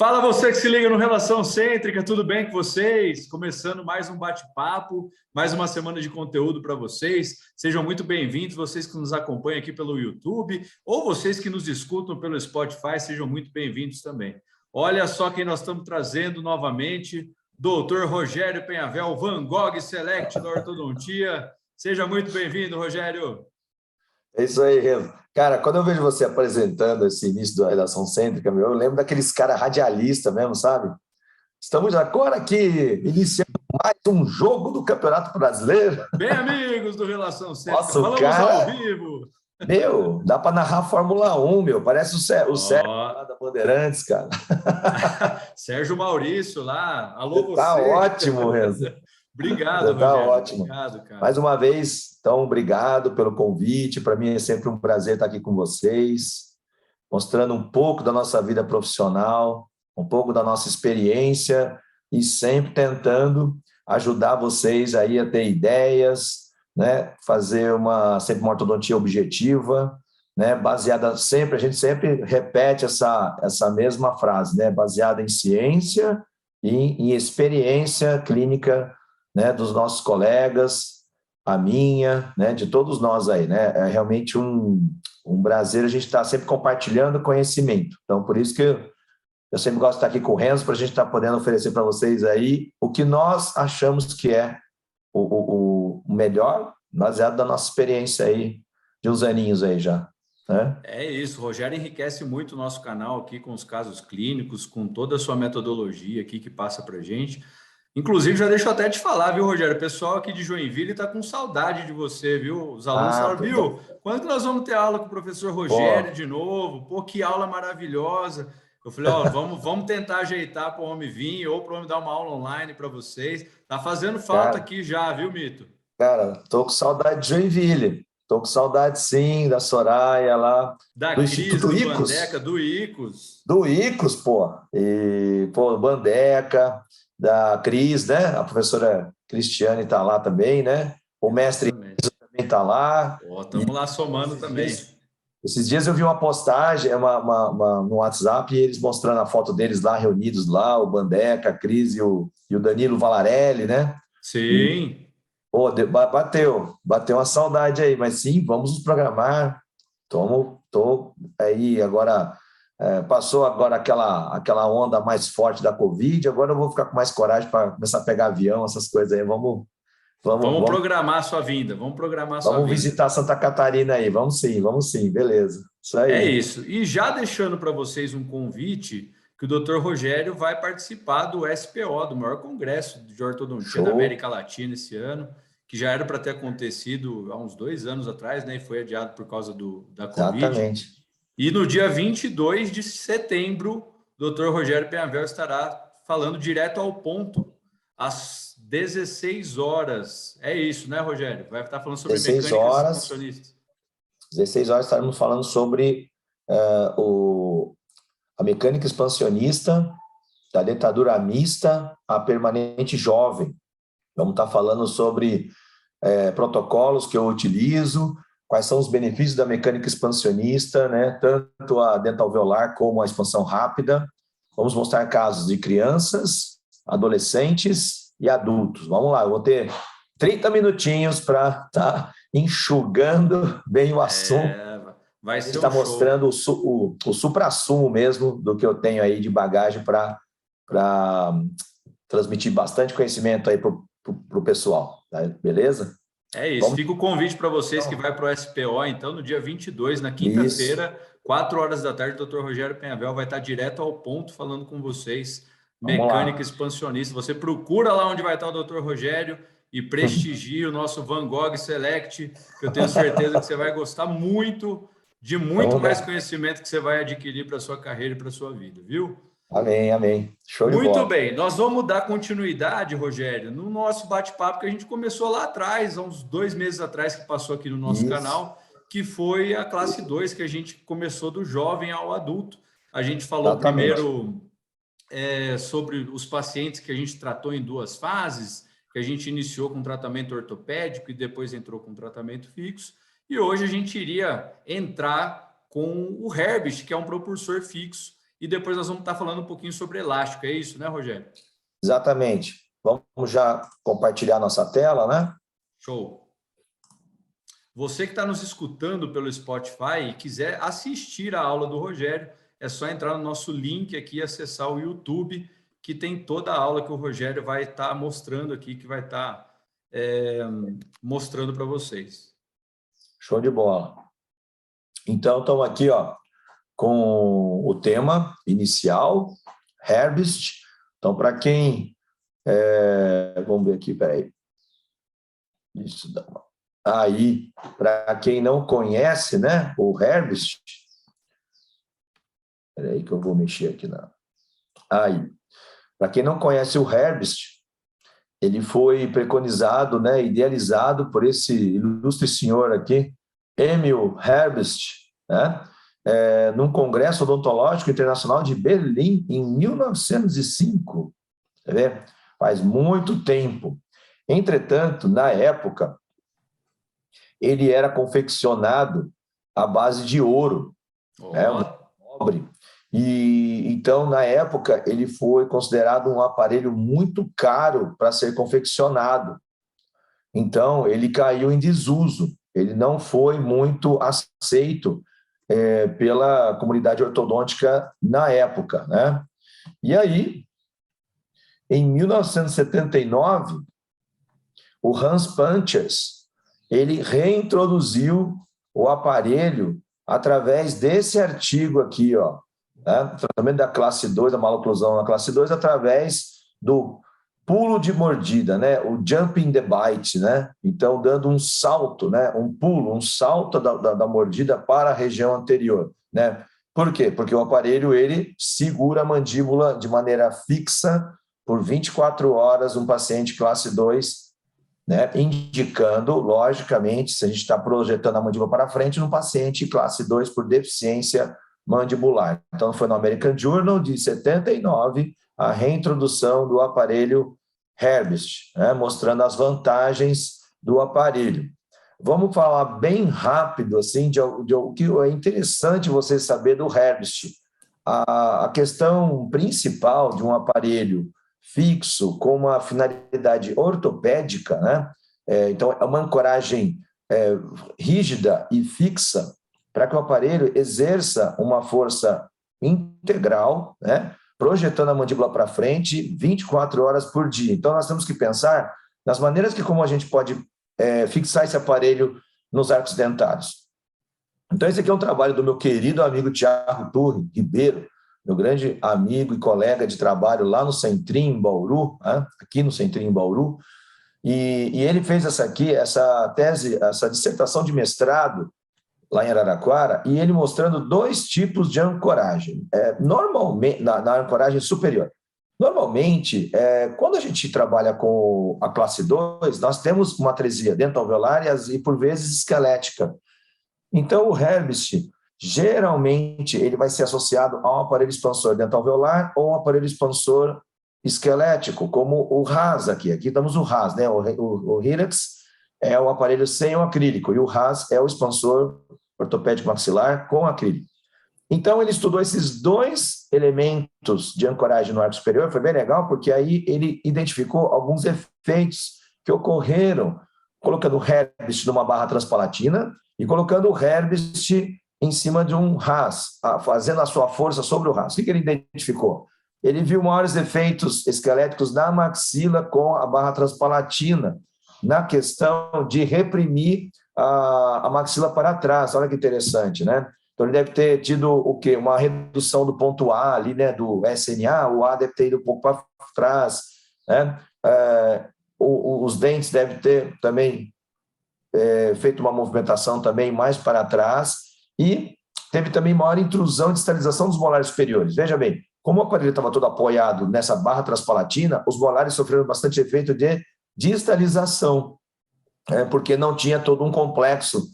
Fala você que se liga no Relação Cêntrica, tudo bem com vocês? Começando mais um bate-papo, mais uma semana de conteúdo para vocês. Sejam muito bem-vindos, vocês que nos acompanham aqui pelo YouTube ou vocês que nos escutam pelo Spotify, sejam muito bem-vindos também. Olha só quem nós estamos trazendo novamente, Dr. Rogério Penhavel, Van Gogh Select da Ortodontia. Seja muito bem-vindo, Rogério. É isso aí, Renzo. Cara, quando eu vejo você apresentando esse início da Redação Cêntrica, eu lembro daqueles caras radialistas mesmo, sabe? Estamos agora aqui iniciando mais um jogo do Campeonato Brasileiro. Bem, amigos do Relação Cêntrica, Nossa, falamos cara, ao vivo. dá para narrar Fórmula 1, parece o Sérgio lá da Bandeirantes, cara. Sérgio Maurício lá, alô você. Tá ótimo, Renzo. Obrigado, tá Rogério. Ótimo. Obrigado, cara. Mais uma vez, então, obrigado pelo convite. Para mim é sempre um prazer estar aqui com vocês, mostrando um pouco da nossa vida profissional, um pouco da nossa experiência e sempre tentando ajudar vocês aí a ter ideias, né? Fazer sempre uma ortodontia objetiva, né? Baseada sempre, a gente sempre repete essa mesma frase, né? Baseada em ciência e em experiência clínica, né, dos nossos colegas, a minha, né, de todos nós aí, né? É realmente um prazer a gente estar sempre compartilhando conhecimento. Então, por isso que eu sempre gosto de estar aqui com o Renzo, para a gente estar podendo oferecer para vocês aí o que nós achamos que é o melhor, baseado na nossa experiência aí, de uns aninhos aí já. Né? É isso, o Rogério enriquece muito o nosso canal aqui com os casos clínicos, com toda a sua metodologia aqui que passa para a gente. Inclusive, já deixo até te falar, viu, Rogério? O pessoal aqui de Joinville está com saudade de você, viu? Os alunos falaram, viu? Quando que nós vamos ter aula com o professor Rogério de novo? Pô, que aula maravilhosa. Eu falei, ó, vamos tentar ajeitar para o homem vir ou para o homem dar uma aula online para vocês. Tá fazendo falta aqui já, viu, Mito? Cara, tô com saudade de Joinville. Tô com saudade, sim, da Soraya lá. Da do Cris, Instituto Icos. Bandeca, do Icos. Do Icos, pô. E, pô, Bandeca, da Cris, né? A professora Cristiane está lá também, né? O mestre também está lá. Estamos lá somando também. Esses dias eu vi uma postagem no WhatsApp, e eles mostrando a foto deles lá, reunidos lá, o Bandeca, a Cris e o Danilo Valarelli, né? Sim. Pô, bateu uma saudade aí, mas sim, vamos nos programar. Tô aí agora... passou agora aquela onda mais forte da Covid, agora eu vou ficar com mais coragem para começar a pegar avião, essas coisas aí. Vamos programar a sua vinda, Vamos visitar Santa Catarina aí, vamos sim, beleza. Isso aí. É isso. E já deixando para vocês um convite, que o Dr. Rogério vai participar do SPO, do maior congresso de ortodontia da América Latina esse ano, que já era para ter acontecido há uns 2 anos atrás, né? E foi adiado por causa da Covid. Exatamente. E no dia 22 de setembro, o Dr. Rogério Penhavel estará falando direto ao ponto, às 16 horas. É isso, né, Rogério? Vai estar falando sobre mecânicas expansionistas. 16 horas estaremos falando sobre a mecânica expansionista, da dentadura mista à permanente jovem. Vamos estar falando sobre protocolos que eu utilizo, quais são os benefícios da mecânica expansionista, né? Tanto a dental-alveolar como a expansão rápida. Vamos mostrar casos de crianças, adolescentes e adultos. Vamos lá, eu vou ter 30 minutinhos para estar enxugando bem o assunto. Vai ser está mostrando o supra-sumo mesmo do que eu tenho aí de bagagem para transmitir bastante conhecimento aí para o pessoal. Tá? Beleza? É isso, fica o convite para vocês que vai para o SPO, então, no dia 22, na quinta-feira, 4 horas da tarde, o Dr. Rogério Penhavel vai estar direto ao ponto falando com vocês, mecânica expansionista. Você procura lá onde vai estar o Dr. Rogério e prestigie o nosso Van Gogh Select, que eu tenho certeza que você vai gostar muito de muito mais conhecimento que você vai adquirir para a sua carreira e para a sua vida, viu? Amém. Show de bola. Muito bem, nós vamos dar continuidade, Rogério, no nosso bate-papo que a gente começou lá atrás, há uns 2 meses atrás, que passou aqui no nosso canal, que foi a classe 2, que a gente começou do jovem ao adulto. A gente falou primeiro sobre os pacientes que a gente tratou em 2 fases, que a gente iniciou com tratamento ortopédico e depois entrou com tratamento fixo. E hoje a gente iria entrar com o Herbst, que é um propulsor fixo, e depois nós vamos estar falando um pouquinho sobre elástico. É isso, né, Rogério? Exatamente. Vamos já compartilhar nossa tela, né? Show. Você que está nos escutando pelo Spotify e quiser assistir a aula do Rogério, é só entrar no nosso link aqui e acessar o YouTube, que tem toda a aula que o Rogério vai estar mostrando aqui, que vai estar mostrando para vocês. Show de bola. Então, estamos aqui, ó, com o tema inicial, Herbst. Então, para quem... vamos ver aqui, peraí. Isso dá uma... Aí, para quem não conhece, né, o Herbst... Peraí que eu vou mexer aqui na... Aí. Para quem não conhece o Herbst, ele foi preconizado, né, idealizado por esse ilustre senhor aqui, Emil Herbst, né, num Congresso Odontológico Internacional de Berlim, em 1905. Você vê? Faz muito tempo. Entretanto, na época, ele era confeccionado à base de ouro, um cobre. E então, na época, ele foi considerado um aparelho muito caro para ser confeccionado. Então, ele caiu em desuso. Ele não foi muito aceito pela comunidade ortodôntica na época, né? E aí, em 1979, o Hans Panchers, ele reintroduziu o aparelho através desse artigo aqui, ó, né? Tratamento da classe 2, da maloclusão na classe 2, através do pulo de mordida, né? O jumping the bite, né? Então, dando um salto, né? Um pulo, um salto da mordida para a região anterior, né? Por quê? Porque o aparelho, ele segura a mandíbula de maneira fixa por 24 horas um paciente classe 2, né? Indicando, logicamente, se a gente está projetando a mandíbula para frente, num paciente classe 2 por deficiência mandibular. Então, foi no American Journal de 79 a reintrodução do aparelho Herbst, né, mostrando as vantagens do aparelho. Vamos falar bem rápido assim de o que é interessante você saber do Herbst. A questão principal de um aparelho fixo com uma finalidade ortopédica, né? Então, é uma ancoragem rígida e fixa para que o aparelho exerça uma força integral, né? Projetando a mandíbula para frente 24 horas por dia. Então, nós temos que pensar nas maneiras que como a gente pode fixar esse aparelho nos arcos dentários. Então, esse aqui é um trabalho do meu querido amigo Thiago Turri Ribeiro, meu grande amigo e colega de trabalho lá no Centrim, em Bauru, né? Aqui no Centrim, em Bauru, e ele fez essa tese, essa dissertação de mestrado lá em Araraquara, e ele mostrando dois tipos de ancoragem. Normalmente, na ancoragem superior. Normalmente, quando a gente trabalha com a classe 2, nós temos uma atresia dental-alveolar e, por vezes, esquelética. Então, o Herbst, geralmente, ele vai ser associado a um aparelho expansor dental-alveolar ou um aparelho expansor esquelético, como o RAS aqui. Aqui temos o RAS, né? O Hirex é o aparelho sem o acrílico e o RAS é o expansor ortopédico maxilar com acrílico. Então, ele estudou esses dois elementos de ancoragem no arco superior, foi bem legal, porque aí ele identificou alguns efeitos que ocorreram colocando o Herbst numa barra transpalatina e colocando o Herbst em cima de um RAS, fazendo a sua força sobre o RAS. O que ele identificou? Ele viu maiores efeitos esqueléticos na maxila com a barra transpalatina, na questão de reprimir a maxila para trás. Olha que interessante, né? Então, ele deve ter tido o quê? Uma redução do ponto A ali, né? Do SNA, o A deve ter ido um pouco para trás, né? Os dentes devem ter também feito uma movimentação também mais para trás e teve também maior intrusão e distalização dos molares superiores. Veja bem, como o aparelho estava todo apoiado nessa barra transpalatina, os molares sofreram bastante efeito de distalização, porque não tinha todo um complexo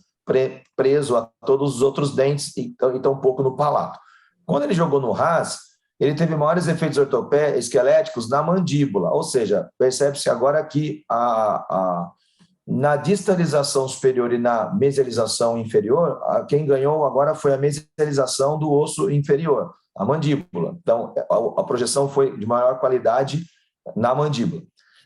preso a todos os outros dentes e tão um pouco no palato. Quando ele jogou no RAS, ele teve maiores efeitos esqueléticos na mandíbula, ou seja, percebe-se agora que na distalização superior e na mesialização inferior, quem ganhou agora foi a mesialização do osso inferior. a mandíbula. Então, a projeção foi de maior qualidade na mandíbula.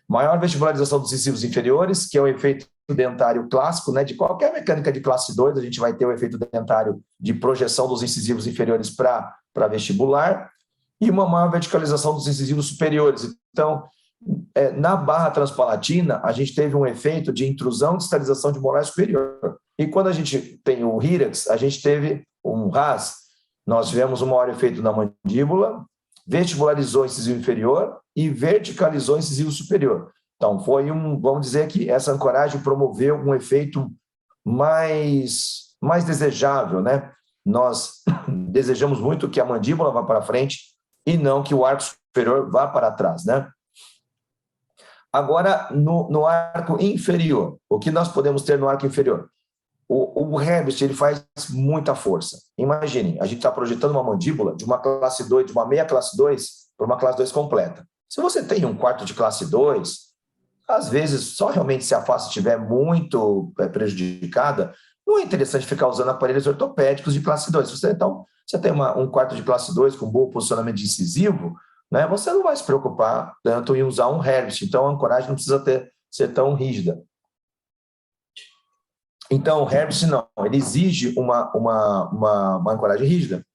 Maior vestibularização dos incisivos inferiores, que é o efeito dentário clássico, né? De qualquer mecânica de classe 2, a gente vai ter o efeito dentário de projeção dos incisivos inferiores para vestibular, e uma maior verticalização dos incisivos superiores. Então, na barra transpalatina, a gente teve um efeito de intrusão e distalização de molar superior. E quando a gente tem o Hirax, a gente teve um RAS, nós tivemos um maior efeito na mandíbula, vestibularizou o incisivo inferior e verticalizou o incisivo superior. Então, vamos dizer que essa ancoragem promoveu um efeito mais desejável, né? Nós desejamos muito que a mandíbula vá para frente e não que o arco superior vá para trás, né? Agora, no arco inferior, o que nós podemos ter no arco inferior? O Herbst, ele faz muita força. Imaginem, a gente está projetando uma mandíbula de uma classe 2, de uma meia classe 2 para uma classe 2 completa. Se você tem um quarto de classe 2, às vezes, só realmente se a face estiver muito prejudicada, não é interessante ficar usando aparelhos ortopédicos de classe 2. Então, você tem um quarto de classe 2 com bom posicionamento de incisivo, né, você não vai se preocupar tanto em usar um Herbst. Então, a ancoragem não precisa ser tão rígida. Então, o Herbst não, ele exige uma ancoragem rígida,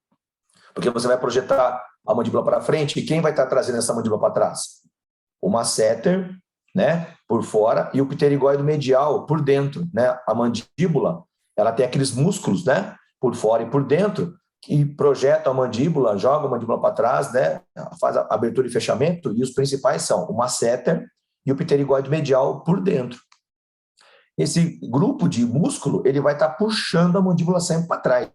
porque você vai projetar a mandíbula para frente, e quem vai estar trazendo essa mandíbula para trás? O masseter, né, por fora, e o pterigóide medial por dentro, né? A mandíbula, ela tem aqueles músculos, né, por fora e por dentro, que projetam a mandíbula, jogam a mandíbula para trás, né, faz a abertura e fechamento, e os principais são o masseter e o pterigóide medial por dentro. Esse grupo de músculo, ele vai estar puxando a mandíbula sempre para trás.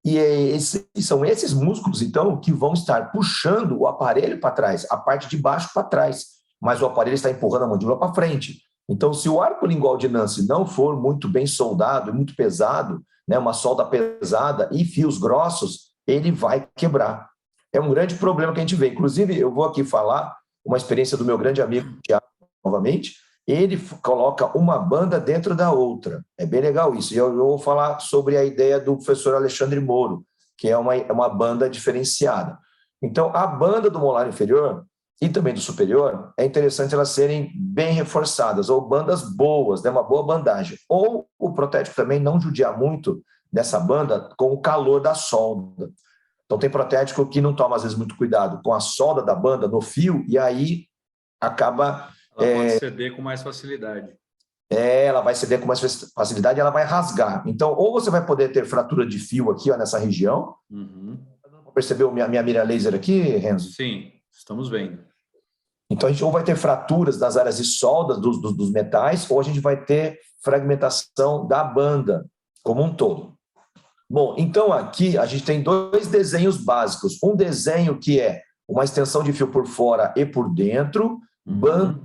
E são esses músculos, então, que vão estar puxando o aparelho para trás, a parte de baixo para trás, mas o aparelho está empurrando a mandíbula para frente. Então, se o arco lingual de Nance não for muito bem soldado, muito pesado, né, uma solda pesada e fios grossos, ele vai quebrar. É um grande problema que a gente vê. Inclusive, eu vou aqui falar uma experiência do meu grande amigo, Thiago, novamente. Ele coloca uma banda dentro da outra. É bem legal isso. E eu vou falar sobre a ideia do professor Alexandre Moro, que é uma banda diferenciada. Então, a banda do molar inferior e também do superior, é interessante elas serem bem reforçadas, ou bandas boas, né, uma boa bandagem. Ou o protético também não judiar muito dessa banda com o calor da solda. Então, tem protético que não toma, às vezes, muito cuidado com a solda da banda no fio, e aí acaba... Ela pode ceder com mais facilidade. Ela vai ceder com mais facilidade, ela vai rasgar. Então, ou você vai poder ter fratura de fio aqui, ó, nessa região. Percebeu minha mira laser aqui, Renzo? Sim, estamos vendo. Então, a gente ou vai ter fraturas nas áreas de solda dos metais, ou a gente vai ter fragmentação da banda como um todo. Bom, então aqui a gente tem dois desenhos básicos. Um desenho que é uma extensão de fio por fora e por dentro, banda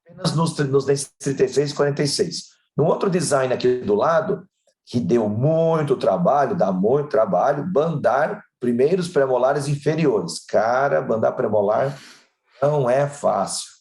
apenas nos dentes 36 e 46. No outro design aqui do lado, que deu muito trabalho, dá muito trabalho, bandar primeiros premolares inferiores. Cara, bandar premolar não é fácil.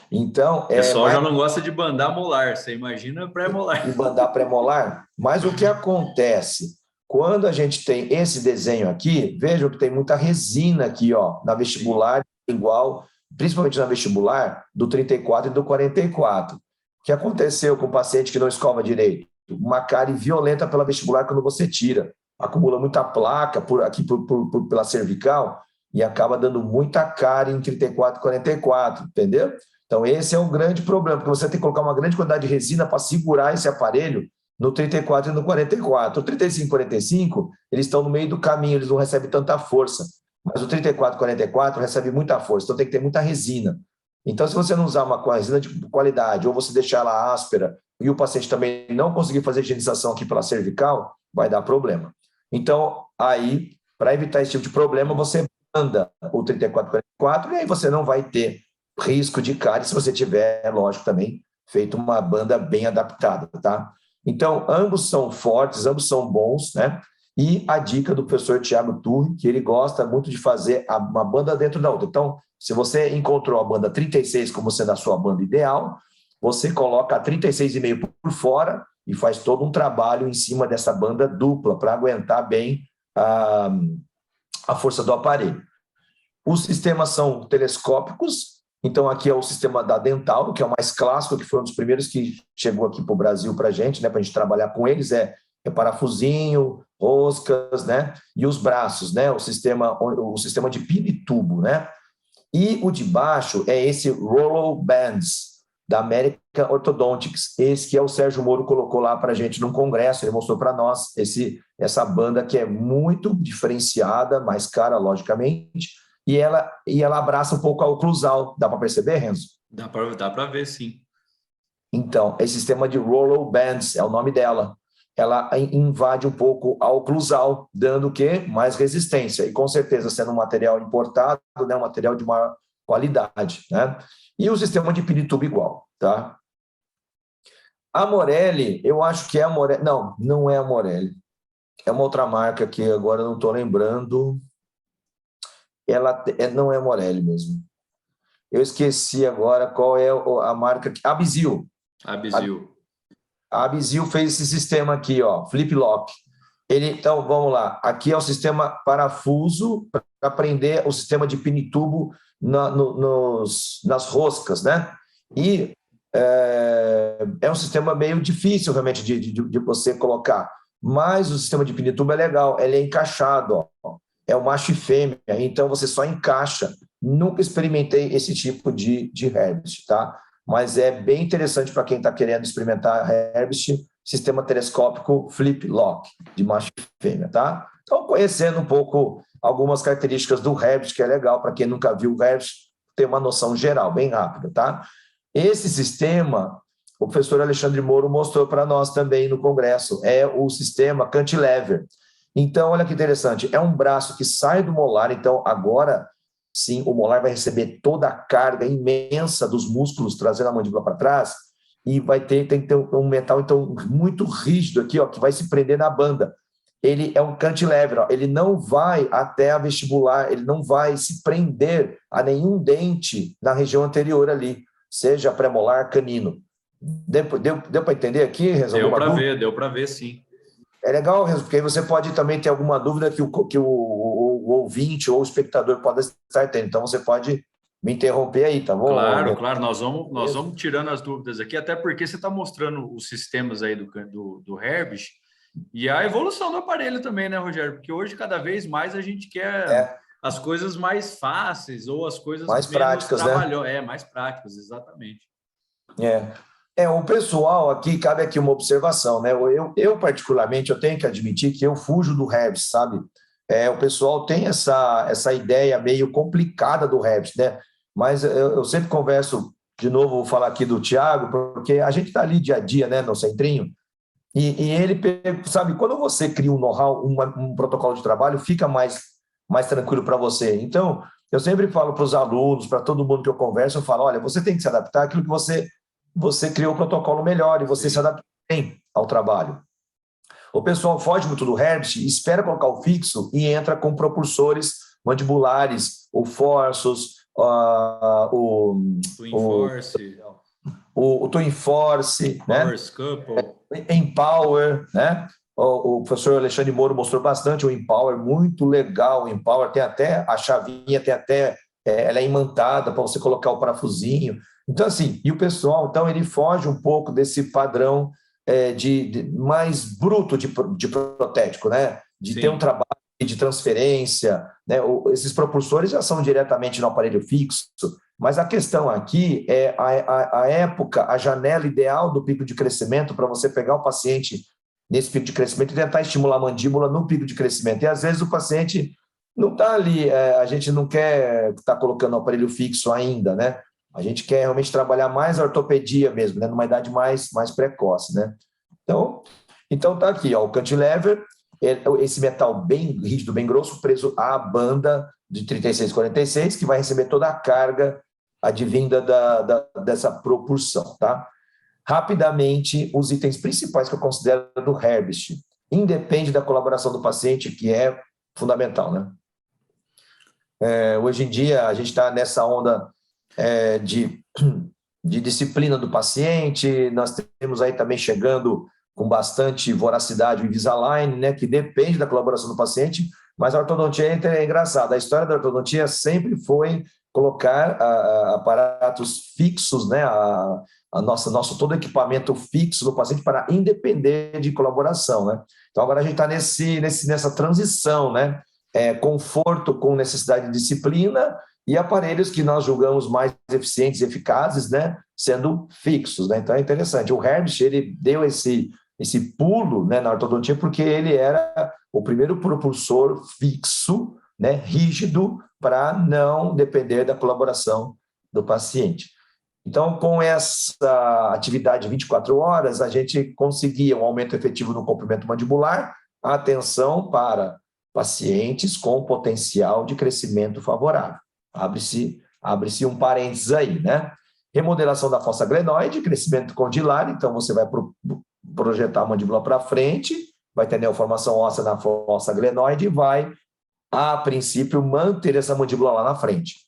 Então, o pessoal já não gosta de bandar molar, você imagina pré-molar. E bandar pré-molar. Mas o que acontece? Quando a gente tem esse desenho aqui, vejam que tem muita resina aqui, ó, na vestibular igual, principalmente na vestibular, do 34 e do 44. O que aconteceu com o paciente que não escova direito? Uma cárie violenta pela vestibular quando você tira. Acumula muita placa pela cervical e acaba dando muita cárie em 34 e 44, entendeu? Então, esse é um grande problema, porque você tem que colocar uma grande quantidade de resina para segurar esse aparelho no 34 e no 44. O 35 e 45, eles estão no meio do caminho, eles não recebem tanta força. Mas o 34 e 44 recebe muita força, então tem que ter muita resina. Então, se você não usar uma resina de qualidade, ou você deixar ela áspera, e o paciente também não conseguir fazer higienização aqui pela cervical, vai dar problema. Então, aí, para evitar esse tipo de problema, você manda o 34 e 44, e aí você não vai ter risco de cárie se você tiver, lógico, também feito uma banda bem adaptada, tá? Então, ambos são fortes, ambos são bons, né? E a dica do professor Thiago Turri, que ele gosta muito de fazer uma banda dentro da outra. Então, se você encontrou a banda 36 como sendo a sua banda ideal, você coloca a 36,5 por fora e faz todo um trabalho em cima dessa banda dupla para aguentar bem a força do aparelho. Os sistemas são telescópicos, então aqui é o sistema da Dental, que é o mais clássico, que foi um dos primeiros que chegou aqui para o Brasil para a gente, né, para a gente trabalhar com eles, é parafusinho, roscas, né, e os braços, né, o sistema de pino e tubo, né. E o de baixo é esse Rollo Bands, da American Orthodontics, esse que é o Sérgio Moro colocou lá para a gente num congresso, ele mostrou para nós essa banda que é muito diferenciada, mais cara, logicamente, e ela abraça um pouco a oclusal. Dá para perceber, Renzo? Dá para ver, sim. Então, esse sistema de Rollo Bands é o nome dela. Ela invade um pouco a oclusal, dando o quê? Mais resistência. E com certeza, sendo um material importado, né, um material de maior qualidade, né? E o sistema de pinitubo igual, tá? A Morelli, eu acho que é a Morelli. Não, não é a Morelli. É uma outra marca que agora eu não estou lembrando. Não é a Morelli mesmo. Eu esqueci agora qual é a marca. A Bizil. A Bizil fez esse sistema aqui, ó, Flip Lock. Então, vamos lá. Aqui é o sistema parafuso para prender o sistema de pinitubo nas roscas, né? E é um sistema meio difícil, realmente, de você colocar. Mas o sistema de pinitubo é legal, ele é encaixado, ó. É o macho e fêmea, então você só encaixa. Nunca experimentei esse tipo de Herbst, tá? Mas é bem interessante para quem está querendo experimentar Herbst, sistema telescópico Flip Lock, de macho e fêmea, tá? Então, conhecendo um pouco algumas características do Herbst, que é legal para quem nunca viu o Herbst, ter uma noção geral, bem rápida, tá? Esse sistema, o professor Alexandre Moro mostrou para nós também no congresso, é o sistema cantilever. Então, olha que interessante, é um braço que sai do molar, então agora sim, o molar vai receber toda a carga imensa dos músculos, trazendo a mandíbula para trás, e tem que ter um metal então muito rígido aqui, ó, que vai se prender na banda. Ele é um cantilever, ó, ele não vai até a vestibular, ele não vai se prender a nenhum dente na região anterior ali, seja pré-molar, canino. Deu para entender aqui? Deu para ver, sim. É legal, porque aí você pode também ter alguma dúvida que o ouvinte ou o espectador pode estar tendo. Então, você pode me interromper aí, tá bom? Claro. Nós vamos tirando as dúvidas aqui, até porque você está mostrando os sistemas aí do Herbst e a evolução do aparelho também, né, Rogério? Porque hoje, cada vez mais, a gente quer as coisas mais fáceis ou as coisas mais práticas, né? Mais práticas, exatamente. O pessoal aqui, cabe aqui uma observação, né? Eu particularmente, eu tenho que admitir que eu fujo do Herbst, sabe? O pessoal tem essa ideia meio complicada do Herbst, né? Mas eu sempre converso, de novo, vou falar aqui do Thiago, porque a gente está ali dia a dia, né, no centrinho, e ele, sabe, quando você cria um know-how, um protocolo de trabalho, fica mais tranquilo para você. Então, eu sempre falo para os alunos, para todo mundo que eu converso, eu falo, olha, você tem que se adaptar àquilo que você criou o protocolo melhor e você se adapta bem ao trabalho. O pessoal foge muito do Herbst, espera colocar o fixo e entra com propulsores mandibulares, o Forsus, o Twin Force, né? Empower, né? O professor Alexandre Moro mostrou bastante o Empower, muito legal. O Empower tem até a chavinha, ela é imantada para você colocar o parafusinho. Então, assim, e o pessoal, então, ele foge um pouco desse padrão de mais bruto de protético, né? De ter um trabalho de transferência, né? Esses propulsores já são diretamente no aparelho fixo, mas a questão aqui é a época, a janela ideal do pico de crescimento para você pegar o paciente nesse pico de crescimento e tentar estimular a mandíbula no pico de crescimento. E às vezes o paciente não está ali, a gente não quer estar colocando o aparelho fixo ainda, né? A gente quer realmente trabalhar mais a ortopedia mesmo, né? Numa idade mais precoce, né? Então tá aqui, ó, o cantilever, esse metal bem rígido, bem grosso, preso à banda de 36-46, que vai receber toda a carga advinda dessa propulsão, tá? Rapidamente, os itens principais que eu considero do Herbst, independe da colaboração do paciente, que é fundamental, né? Hoje em dia, a gente está nessa onda de disciplina do paciente, nós temos aí também chegando com bastante voracidade o Invisalign, né, que depende da colaboração do paciente, Mas a ortodontia é engraçada. A história da ortodontia sempre foi colocar aparatos fixos, né? Nosso todo equipamento fixo do paciente para independer de colaboração, né? Então agora a gente está nessa transição, né? Conforto com necessidade de disciplina e aparelhos que nós julgamos mais eficientes e eficazes, né? Sendo fixos, né? Então é interessante. O Herbst, ele deu esse pulo, né, na ortodontia porque ele era o primeiro propulsor fixo, né, rígido, para não depender da colaboração do paciente. Então, com essa atividade 24 horas, a gente conseguia um aumento efetivo no comprimento mandibular, atenção para pacientes com potencial de crescimento favorável. Abre-se um parênteses aí, né? Remodelação da fossa glenoide, crescimento condilar, então você vai projetar a mandíbula para frente, vai ter neoformação óssea na fossa glenoide e vai, a princípio, manter essa mandíbula lá na frente.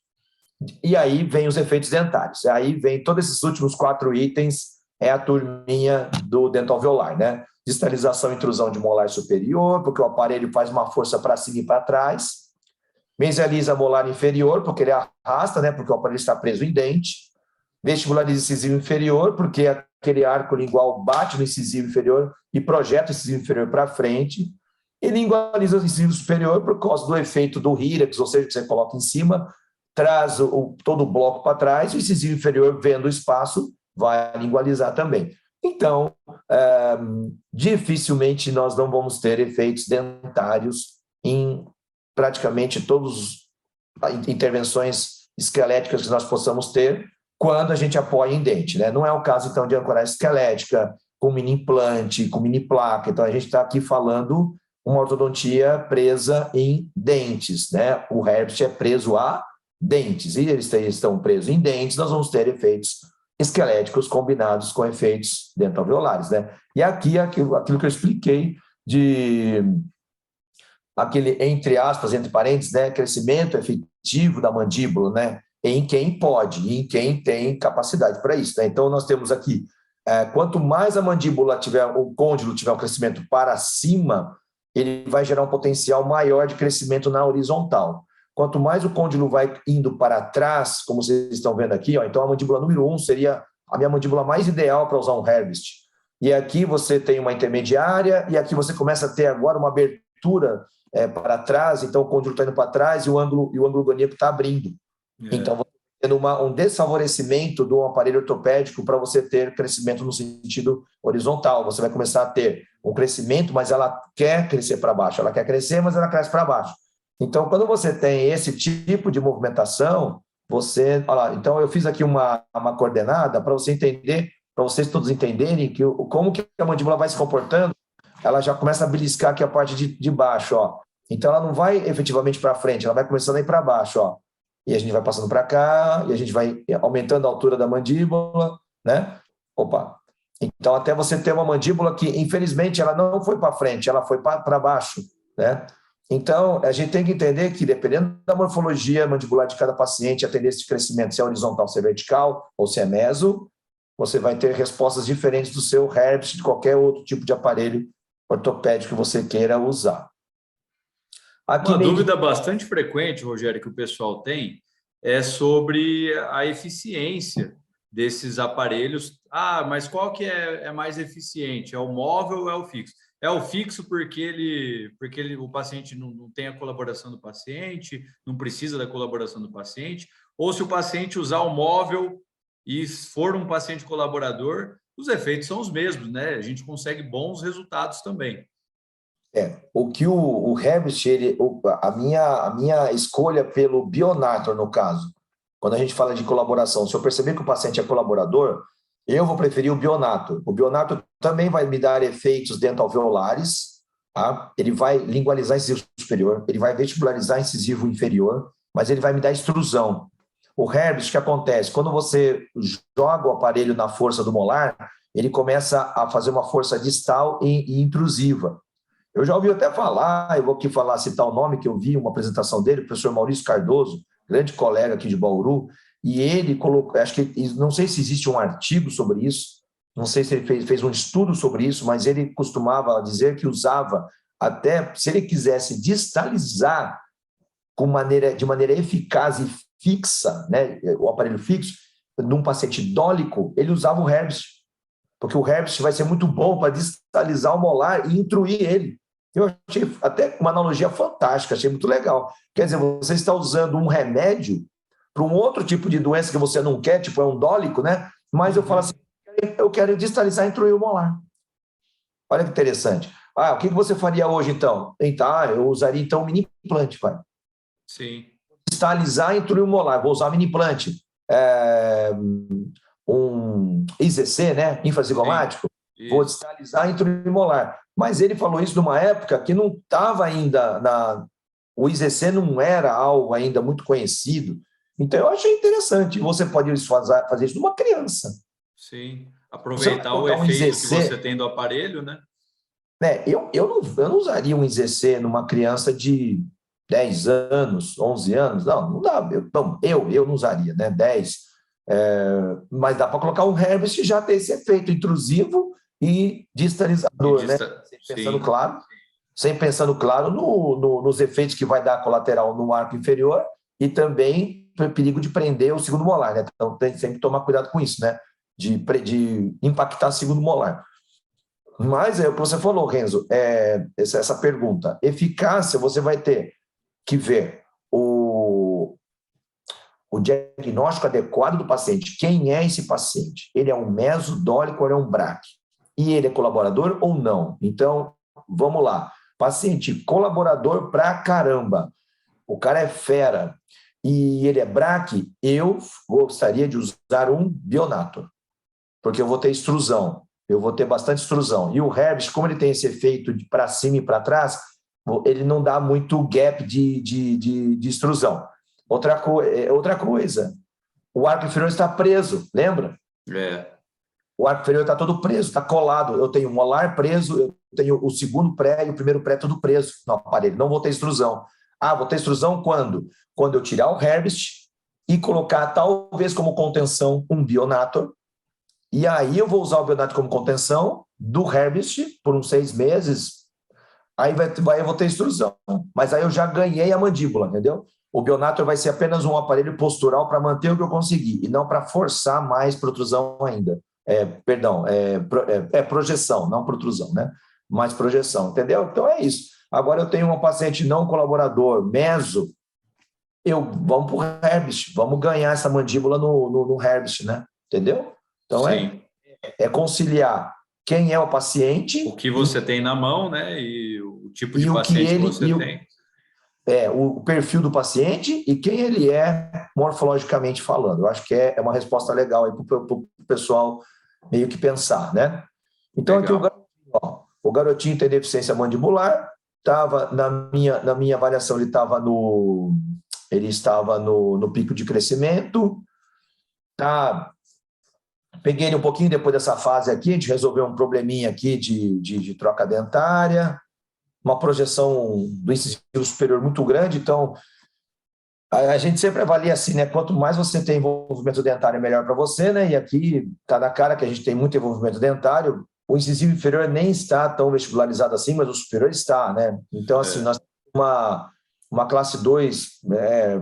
E aí vem os efeitos dentários. Aí vem todos esses últimos 4 itens, é a turminha do dentoalveolar, né? Distalização e intrusão de molar superior, porque o aparelho faz uma força para cima e para trás. Mesializa molar inferior, porque ele arrasta, né? Porque o aparelho está preso em dente. Vestibulariza incisivo inferior, porque aquele arco lingual bate no incisivo inferior e projeta o incisivo inferior para frente. E lingualiza o incisivo superior por causa do efeito do Hyrax, ou seja, que você coloca em cima, traz todo o bloco para trás, o incisivo inferior, vendo o espaço, vai lingualizar também. Então, dificilmente nós não vamos ter efeitos dentários em praticamente todas as intervenções esqueléticas que nós possamos ter quando a gente apoia em dente, né? Não é o caso, então, de ancoragem esquelética, com mini implante, com mini placa. Então, a gente está aqui falando uma ortodontia presa em dentes, né? O Herbst é preso a dentes, e eles estão presos em dentes, nós vamos ter efeitos esqueléticos combinados com efeitos dentoalveolares, né? E aqui, aquilo que eu expliquei de aquele, entre aspas, entre parênteses, né, crescimento efetivo da mandíbula, né, em quem pode, e em quem tem capacidade para isso, né? Então, nós temos aqui, quanto mais a mandíbula tiver, o côndilo tiver um crescimento para cima, ele vai gerar um potencial maior de crescimento na horizontal. Quanto mais o côndilo vai indo para trás, como vocês estão vendo aqui, ó, então a mandíbula número 1 seria a minha mandíbula mais ideal para usar um Herbst. E aqui você tem uma intermediária, e aqui você começa a ter agora uma abertura para trás, então o côndilo está indo para trás e o ângulo goníaco está abrindo. Então, você tendo um desfavorecimento do aparelho ortopédico para você ter crescimento no sentido horizontal. Você vai começar a ter um crescimento, mas ela quer crescer para baixo. Ela quer crescer, mas ela cresce para baixo. Então, quando você tem esse tipo de movimentação, você... Olha lá, então, eu fiz aqui uma coordenada para você entender, para vocês todos entenderem como que a mandíbula vai se comportando. Ela já começa a beliscar aqui a parte de baixo, ó. Então, ela não vai efetivamente para frente, ela vai começando a ir para baixo, ó. E a gente vai passando para cá, e a gente vai aumentando a altura da mandíbula, né? Opa! Então, até você ter uma mandíbula que, infelizmente, ela não foi para frente, ela foi para baixo, né? Então, a gente tem que entender que, dependendo da morfologia mandibular de cada paciente, a tendência de crescimento, se é horizontal, se é vertical, ou se é meso, você vai ter respostas diferentes do seu Herbst, de qualquer outro tipo de aparelho ortopédico que você queira usar. Aqui uma dúvida bastante frequente, Rogério, que o pessoal tem é sobre a eficiência desses aparelhos. Ah, mas qual que é mais eficiente? É o móvel ou é o fixo? É o fixo porque o paciente não tem a colaboração do paciente, não precisa da colaboração do paciente, ou se o paciente usar o móvel e for um paciente colaborador, os efeitos são os mesmos, né? A gente consegue bons resultados também. O que o Herbst, a minha escolha pelo Bionator, no caso, quando a gente fala de colaboração, se eu perceber que o paciente é colaborador, eu vou preferir o Bionator. O Bionator também vai me dar efeitos dentalveolares, tá? Ele vai lingualizar incisivo superior, ele vai vestibularizar incisivo inferior, mas ele vai me dar extrusão. O Herbst, o que acontece? Quando você joga o aparelho na força do molar, ele começa a fazer uma força distal e intrusiva. Eu já ouvi até falar, eu vou aqui citar o nome que eu vi, uma apresentação dele, o professor Maurício Cardoso, grande colega aqui de Bauru, e ele colocou, acho que, não sei se existe um artigo sobre isso, não sei se ele fez um estudo sobre isso, mas ele costumava dizer que usava até se ele quisesse distalizar de maneira eficaz e fixa, né, o aparelho fixo, num paciente dólico, ele usava o Herbst, porque o Herbst vai ser muito bom para distalizar o molar e intruir ele. Eu achei até uma analogia fantástica, achei muito legal. Quer dizer, você está usando um remédio para um outro tipo de doença que você não quer, tipo é um dólico, né? Mas eu falo assim, eu quero distalizar e intruir o molar. Olha que interessante. O que você faria hoje, então? Eu usaria, então, um mini implante, pai. Sim. Distalizar e intruir o molar. Vou usar um mini implante. Um IZC, né? Infrazigomático. Vou distalizar e intruir o molar. Mas ele falou isso numa época que não estava ainda o IZC não era algo ainda muito conhecido. Então, eu achei interessante. Você pode fazer isso numa criança. Sim. Aproveitar o efeito que você tem do aparelho, né? Eu não usaria um IZC numa criança de 10 anos, 11 anos. Não dá. Eu não usaria, né? 10. Mas dá para colocar um Herbst e já ter esse efeito intrusivo e distalizador, né? Sempre pensando claro nos efeitos que vai dar colateral no arco inferior e também o perigo de prender o segundo molar, né? Então tem sempre que tomar cuidado com isso, né? De impactar o segundo molar. Mas é o que você falou, Renzo, essa pergunta. Eficácia, você vai ter que ver o diagnóstico adequado do paciente. Quem é esse paciente? Ele é um mesodólico ou é um BRAC? E ele é colaborador ou não? Então, vamos lá. Paciente colaborador pra caramba. O cara é fera e ele é BRAC, eu gostaria de usar um Bionator, porque eu vou ter extrusão. Eu vou ter bastante extrusão. E o Herbst, como ele tem esse efeito de para cima e para trás, ele não dá muito gap de extrusão. Outra coisa, o arco inferior está preso, lembra? O arco inferior está todo preso, está colado. Eu tenho o molar preso, eu tenho o segundo pré e o primeiro pré tudo preso no aparelho. Não vou ter extrusão. Vou ter extrusão quando? Quando eu tirar o Herbst e colocar, talvez como contenção, um Bionator. E aí eu vou usar o Bionator como contenção do Herbst por uns 6 meses. Aí eu vou ter extrusão. Mas aí eu já ganhei a mandíbula, entendeu? O Bionator vai ser apenas um aparelho postural para manter o que eu consegui e não para forçar mais protrusão ainda. Projeção, não protrusão, né? Mais projeção, entendeu? Então é isso. Agora eu tenho um paciente não colaborador, meso, vamos para o Herbst, vamos ganhar essa mandíbula no Herbst, né? Entendeu? Então é conciliar quem é o paciente. O que você tem na mão, né? E o tipo de paciente que você tem. O perfil do paciente e quem ele é morfologicamente falando. Eu acho que é uma resposta legal aí para o pessoal meio que pensar, né? Então, aqui o garotinho tem deficiência mandibular, na minha avaliação, ele estava no pico de crescimento, peguei ele um pouquinho depois dessa fase aqui, a gente resolveu um probleminha aqui de troca dentária, uma projeção do incisivo superior muito grande, então a gente sempre avalia assim, né? Quanto mais você tem envolvimento dentário, melhor para você, né? E aqui está na cara que a gente tem muito envolvimento dentário. O incisivo inferior nem está tão vestibularizado assim, mas o superior está, né? Então, assim, nós temos uma classe 2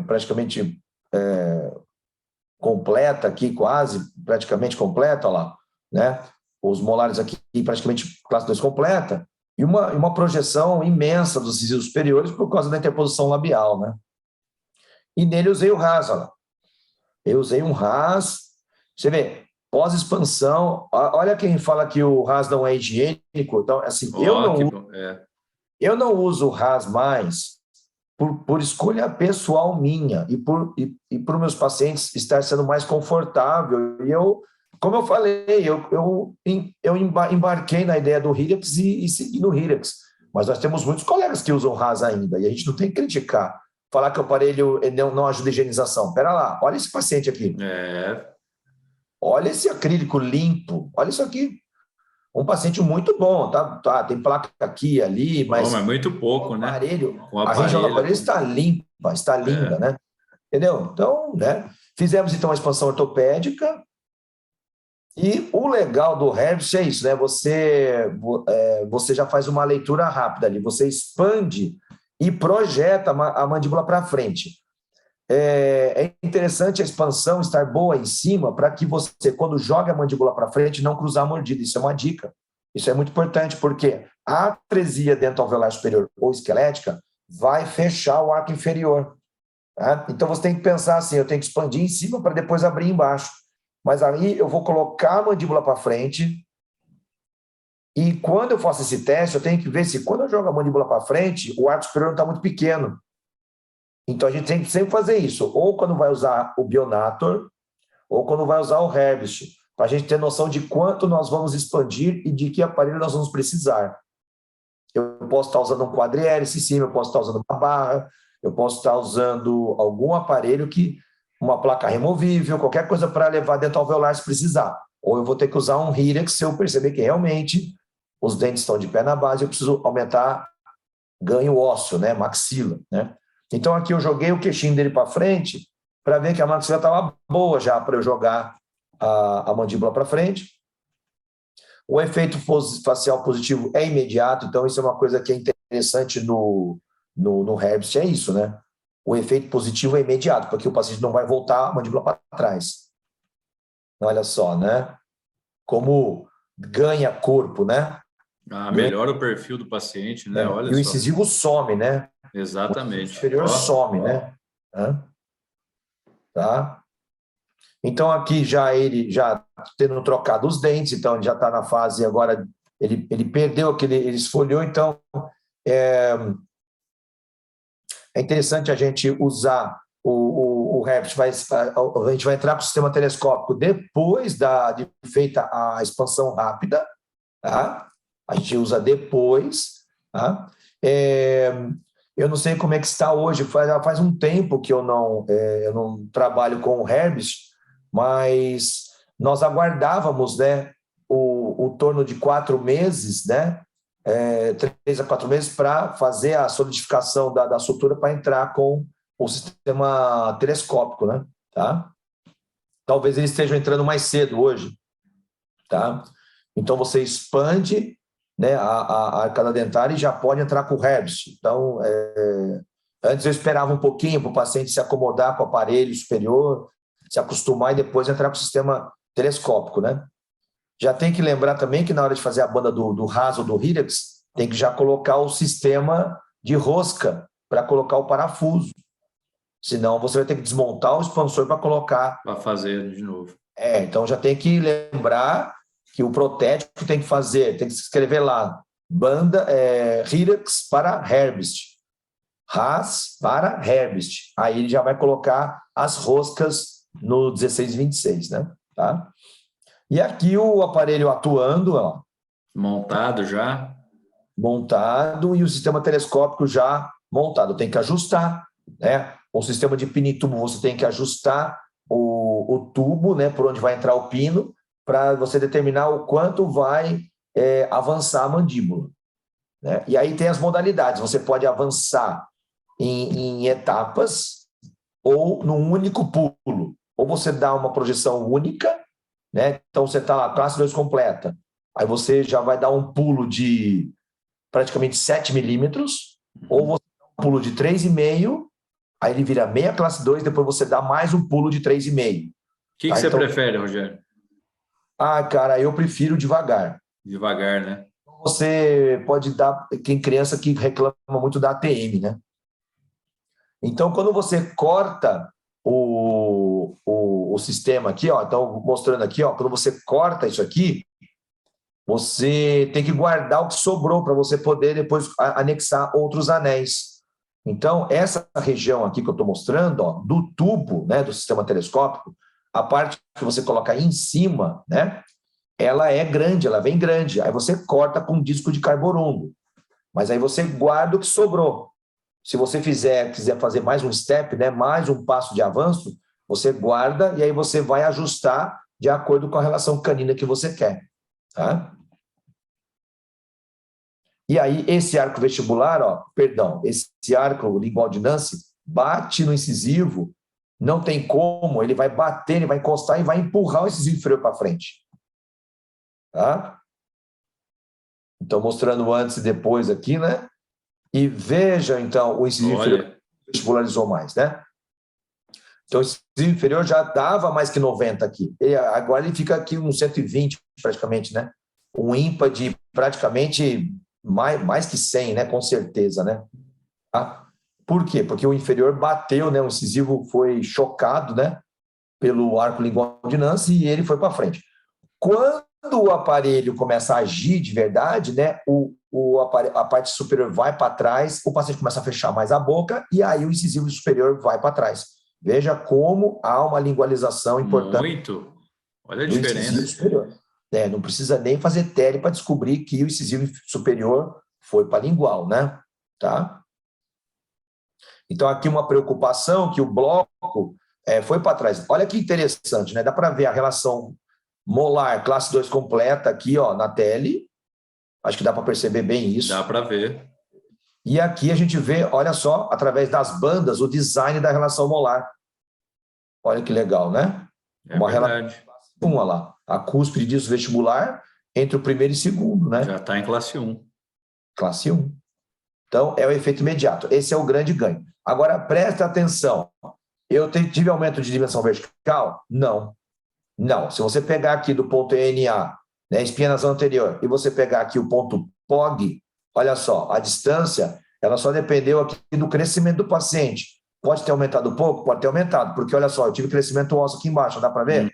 praticamente completa aqui, quase, praticamente completa, olha lá, né? Os molares aqui praticamente classe 2 completa, e uma projeção imensa dos incisivos superiores por causa da interposição labial, né? E nele eu usei o RAS, olha lá. Eu usei um RAS, você vê, pós-expansão, olha quem fala que o RAS não é higiênico, então, assim, eu não uso o RAS mais por escolha pessoal minha e por meus pacientes estar sendo mais confortável. E como eu falei, eu embarquei na ideia do Hirex e segui no Hirex. Mas nós temos muitos colegas que usam RAS ainda, e a gente não tem que criticar. Falar que o aparelho não ajuda a higienização. Espera lá, olha esse paciente aqui. Olha esse acrílico limpo, olha isso aqui. Um paciente muito bom, tá? Tem placa aqui e ali, mas muito pouco, né? A região do aparelho está limpa, está linda, né? Entendeu? Então, né? Fizemos então a expansão ortopédica E o legal do Herbst é isso, né? Você já faz uma leitura rápida ali, você expande e projeta a mandíbula para frente. É interessante a expansão estar boa em cima para que você, quando joga a mandíbula para frente, não cruzar a mordida. Isso é uma dica. Isso é muito importante, porque a atresia dentoalveolar superior ou esquelética vai fechar o arco inferior. Tá? Então, você tem que pensar assim, eu tenho que expandir em cima para depois abrir embaixo. Mas aí eu vou colocar a mandíbula para frente e quando eu faço esse teste, eu tenho que ver se quando eu jogo a mandíbula para frente, o arco superior não está muito pequeno. Então, a gente tem que sempre fazer isso, ou quando vai usar o Bionator, ou quando vai usar o Herbst, para a gente ter noção de quanto nós vamos expandir e de que aparelho nós vamos precisar. Eu posso estar usando um quadrihélice em cima, eu posso estar usando uma barra, eu posso estar usando algum aparelho uma placa removível, qualquer coisa para levar dentro alveolar se precisar. Ou eu vou ter que usar um Hyrax se eu perceber que realmente os dentes estão de pé na base, eu preciso aumentar ganho ósseo, né, maxila, né? Então aqui eu joguei o queixinho dele para frente para ver que a maxila estava boa já para eu jogar a mandíbula para frente. O efeito facial positivo é imediato, então isso é uma coisa que é interessante no Herbst, é isso, né? O efeito positivo é imediato, porque o paciente não vai voltar a mandíbula para trás. Olha só, né? Como ganha corpo, né? Melhora o perfil do paciente, né? Olha E o só. incisivo some, né? Exatamente. O superior some, né? Tá? Então, aqui ele já tendo trocado os dentes, então ele já está na fase agora, ele perdeu ele esfoliou, então é interessante a gente usar o Herbst, a gente vai entrar com o sistema telescópico depois de feita a expansão rápida, tá? A gente usa depois, tá? Eu não sei como é que está hoje, faz um tempo que eu não trabalho com o Herbst, mas nós aguardávamos, né, o torno de 4 meses, né, 3 a 4 meses para fazer a solidificação da sutura para entrar com o sistema telescópico, né, tá? Talvez eles estejam entrando mais cedo hoje, tá? Então você expande, né, a arcada dentária e já pode entrar com o Herbst. Então, antes eu esperava um pouquinho para o paciente se acomodar com o aparelho superior, se acostumar e depois entrar com o sistema telescópico, né? Já tem que lembrar também que na hora de fazer a banda do raso ou do Hyrax, tem que já colocar o sistema de rosca para colocar o parafuso. Senão você vai ter que desmontar o expansor para colocar. Para fazer de novo. Então já tem que lembrar que o protético tem que fazer, tem que escrever lá, banda Hyrax para Herbst, Ras para Herbst. Aí ele já vai colocar as roscas no 1626, né? Tá? E aqui o aparelho atuando, ó, montado já. Montado e o sistema telescópico já montado. Tem que ajustar, né? O sistema de pino e tubo, você tem que ajustar o tubo, né, por onde vai entrar o pino, para você determinar o quanto vai avançar a mandíbula, né? E aí tem as modalidades. Você pode avançar em etapas ou num único pulo. Ou você dá uma projeção única, né? Então você está lá, classe 2 completa. Aí você já vai dar um pulo de praticamente 7 milímetros, ou você dá um pulo de 3,5, aí ele vira meia classe 2, depois você dá mais um pulo de 3,5. O que você prefere, Rogério? Cara, eu prefiro devagar. Devagar, né? Você pode dar, tem criança que reclama muito da ATM, né? Então, quando você corta o sistema aqui, ó, então mostrando aqui, ó, quando você corta isso aqui, você tem que guardar o que sobrou para você poder depois anexar outros anéis. Então, essa região aqui que eu estou mostrando, ó, do tubo, né, do sistema telescópico, a parte que você coloca aí em cima, né, ela é grande, ela vem grande. Aí você corta com um disco de carborungo. Mas aí você guarda o que sobrou. Se você quiser fazer mais um step, né, mais um passo de avanço, você guarda e aí você vai ajustar de acordo com a relação canina que você quer. Tá? E aí, esse arco vestibular, esse arco lingual de Nance bate no incisivo, não tem como, ele vai bater, ele vai encostar e vai empurrar o incisivo inferior para frente. tá? Então, mostrando antes e depois aqui, né? E veja, então, o incisivo inferior vestibularizou mais, né? Então, o incisivo inferior já dava mais que 90 aqui. Agora ele fica aqui uns 120, praticamente, né? Um ímpar de praticamente mais que 100, né? Com certeza, né? Tá? Por quê? Porque o inferior bateu, né? O incisivo foi chocado, né? Pelo arco lingual de Nance e ele foi para frente. Quando o aparelho começa a agir de verdade, né, a parte superior vai para trás, o paciente começa a fechar mais a boca e aí o incisivo superior vai para trás. Veja como há uma lingualização importante. Muito. Olha a do incisivo diferença. superior. Não precisa nem fazer tele para descobrir que o incisivo superior foi para lingual, né? Tá? Então, aqui uma preocupação que o bloco foi para trás. Olha que interessante, né? Dá para ver a relação molar classe 2 completa aqui, ó, na tele. Acho que dá para perceber bem isso. Dá para ver. E aqui a gente vê, olha só, através das bandas, o design da relação molar. Olha que legal, né? É uma verdade. Olha lá, a cúspide disso vestibular entre o primeiro e segundo, né? Já está em classe 1. Classe 1. Então, é o efeito imediato. Esse é o grande ganho. Agora, preste atenção. Eu tive aumento de dimensão vertical? Não. Não. Se você pegar aqui do ponto ENA, né, espinha nasal anterior, e você pegar aqui o ponto POG, olha só, a distância, ela só dependeu aqui do crescimento do paciente. Pode ter aumentado um pouco? Pode ter aumentado, porque olha só, eu tive crescimento ósseo aqui embaixo, dá para ver?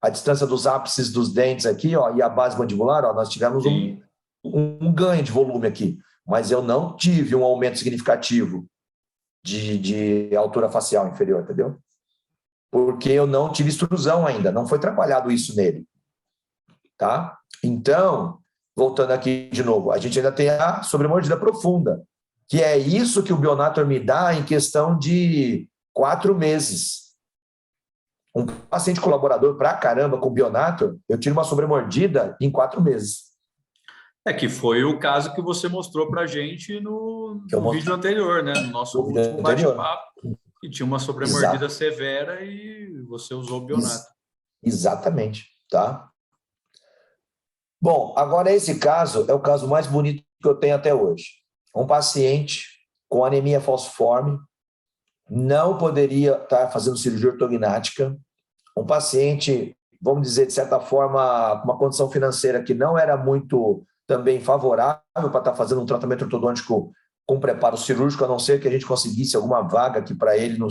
A distância dos ápices dos dentes aqui, ó, e a base mandibular, ó, nós tivemos um ganho de volume aqui, mas eu não tive um aumento significativo de altura facial inferior, entendeu? Porque eu não tive extrusão ainda, não foi trabalhado isso nele, tá? Então, voltando aqui de novo, a gente ainda tem a sobremordida profunda, que é isso que o Bionator me dá em questão de 4 meses. Um paciente colaborador pra caramba com o Bionator, eu tiro uma sobremordida em 4 meses. Que foi o caso que você mostrou para a gente no vídeo anterior, né? No nosso último bate-papo, que tinha uma sobremordida severa e você usou o Bionator. Exatamente, tá? Bom, agora esse caso é o caso mais bonito que eu tenho até hoje. Um paciente com anemia falciforme, não poderia estar fazendo cirurgia ortognática, um paciente, vamos dizer, de certa forma, com uma condição financeira que não era muito também favorável para estar fazendo um tratamento ortodôntico com preparo cirúrgico, a não ser que a gente conseguisse alguma vaga aqui para ele no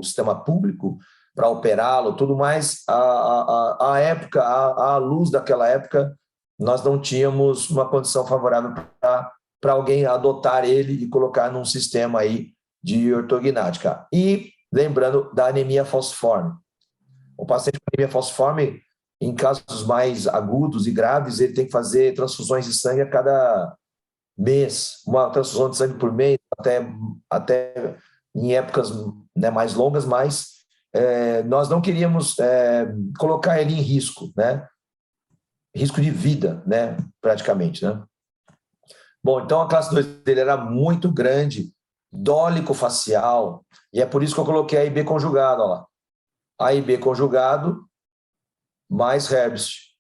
sistema público, para operá-lo, tudo mais. A época, a luz daquela época, nós não tínhamos uma condição favorável para alguém adotar ele e colocar num sistema aí de ortognática. E lembrando da anemia falciforme. O paciente com anemia falciforme, em casos mais agudos e graves, ele tem que fazer transfusões de sangue a cada mês, uma transfusão de sangue por mês, até em épocas, né, mais longas, mas nós não queríamos colocar ele em risco, né? Risco de vida, né? Praticamente, né? Bom, então a classe 2 dele era muito grande, dólico facial, e é por isso que eu coloquei A e B conjugado, ó lá. A e B conjugado mais Herbst.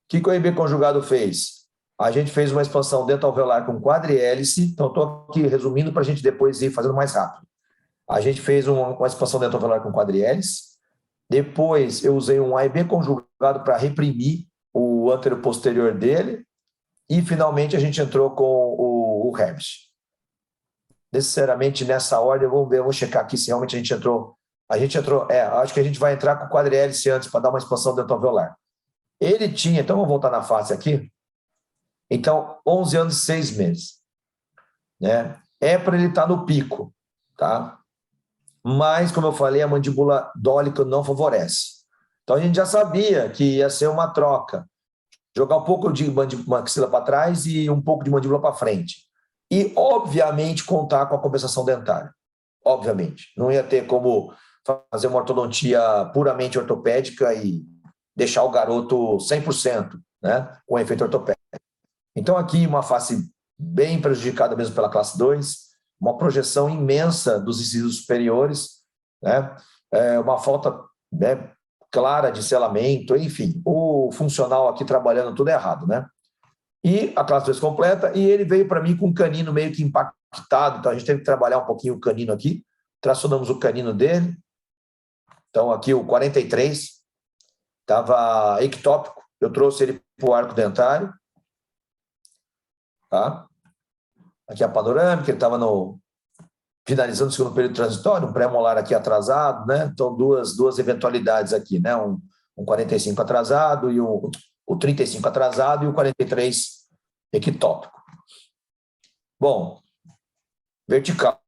O que o A e B conjugado fez? A gente fez uma expansão dental-alveolar com quadrihélice, então estou aqui resumindo para a gente depois ir fazendo mais rápido. A gente fez uma expansão dental-alveolar com quadrihélice, depois eu usei um A e B conjugado para reprimir o antero-posterior dele, e finalmente a gente entrou com o Herbst. Necessariamente nessa ordem, vamos ver, eu vou checar aqui se realmente a gente entrou, acho que a gente vai entrar com o quadrihélice antes para dar uma expansão dental-alveolar. Ele tinha, então vamos voltar na face aqui, então 11 anos e 6 meses, né? É para ele estar no pico, tá? Mas, como eu falei, a mandíbula dólica não favorece. Então a gente já sabia que ia ser uma troca, jogar um pouco de maxila para trás e um pouco de mandíbula para frente. E, obviamente, contar com a compensação dentária. Obviamente. Não ia ter como fazer uma ortodontia puramente ortopédica e deixar o garoto 100%, né, com efeito ortopédico. Então, aqui, uma face bem prejudicada mesmo pela classe 2, uma projeção imensa dos incisivos superiores, né, uma falta, né, clara de selamento, enfim, o funcional aqui trabalhando tudo errado, né? E a classe 2 completa, e ele veio para mim com um canino meio que impactado, então a gente teve que trabalhar um pouquinho o canino aqui, tracionamos o canino dele, então aqui o 43, estava ectópico, eu trouxe ele para o arco dentário, tá? Aqui a panorâmica, ele estava finalizando o segundo período transitório, um pré-molar aqui atrasado, né? Então, duas eventualidades aqui, né? Um 45 atrasado e o 35 atrasado e o 43 ectópico. Bom, vertical,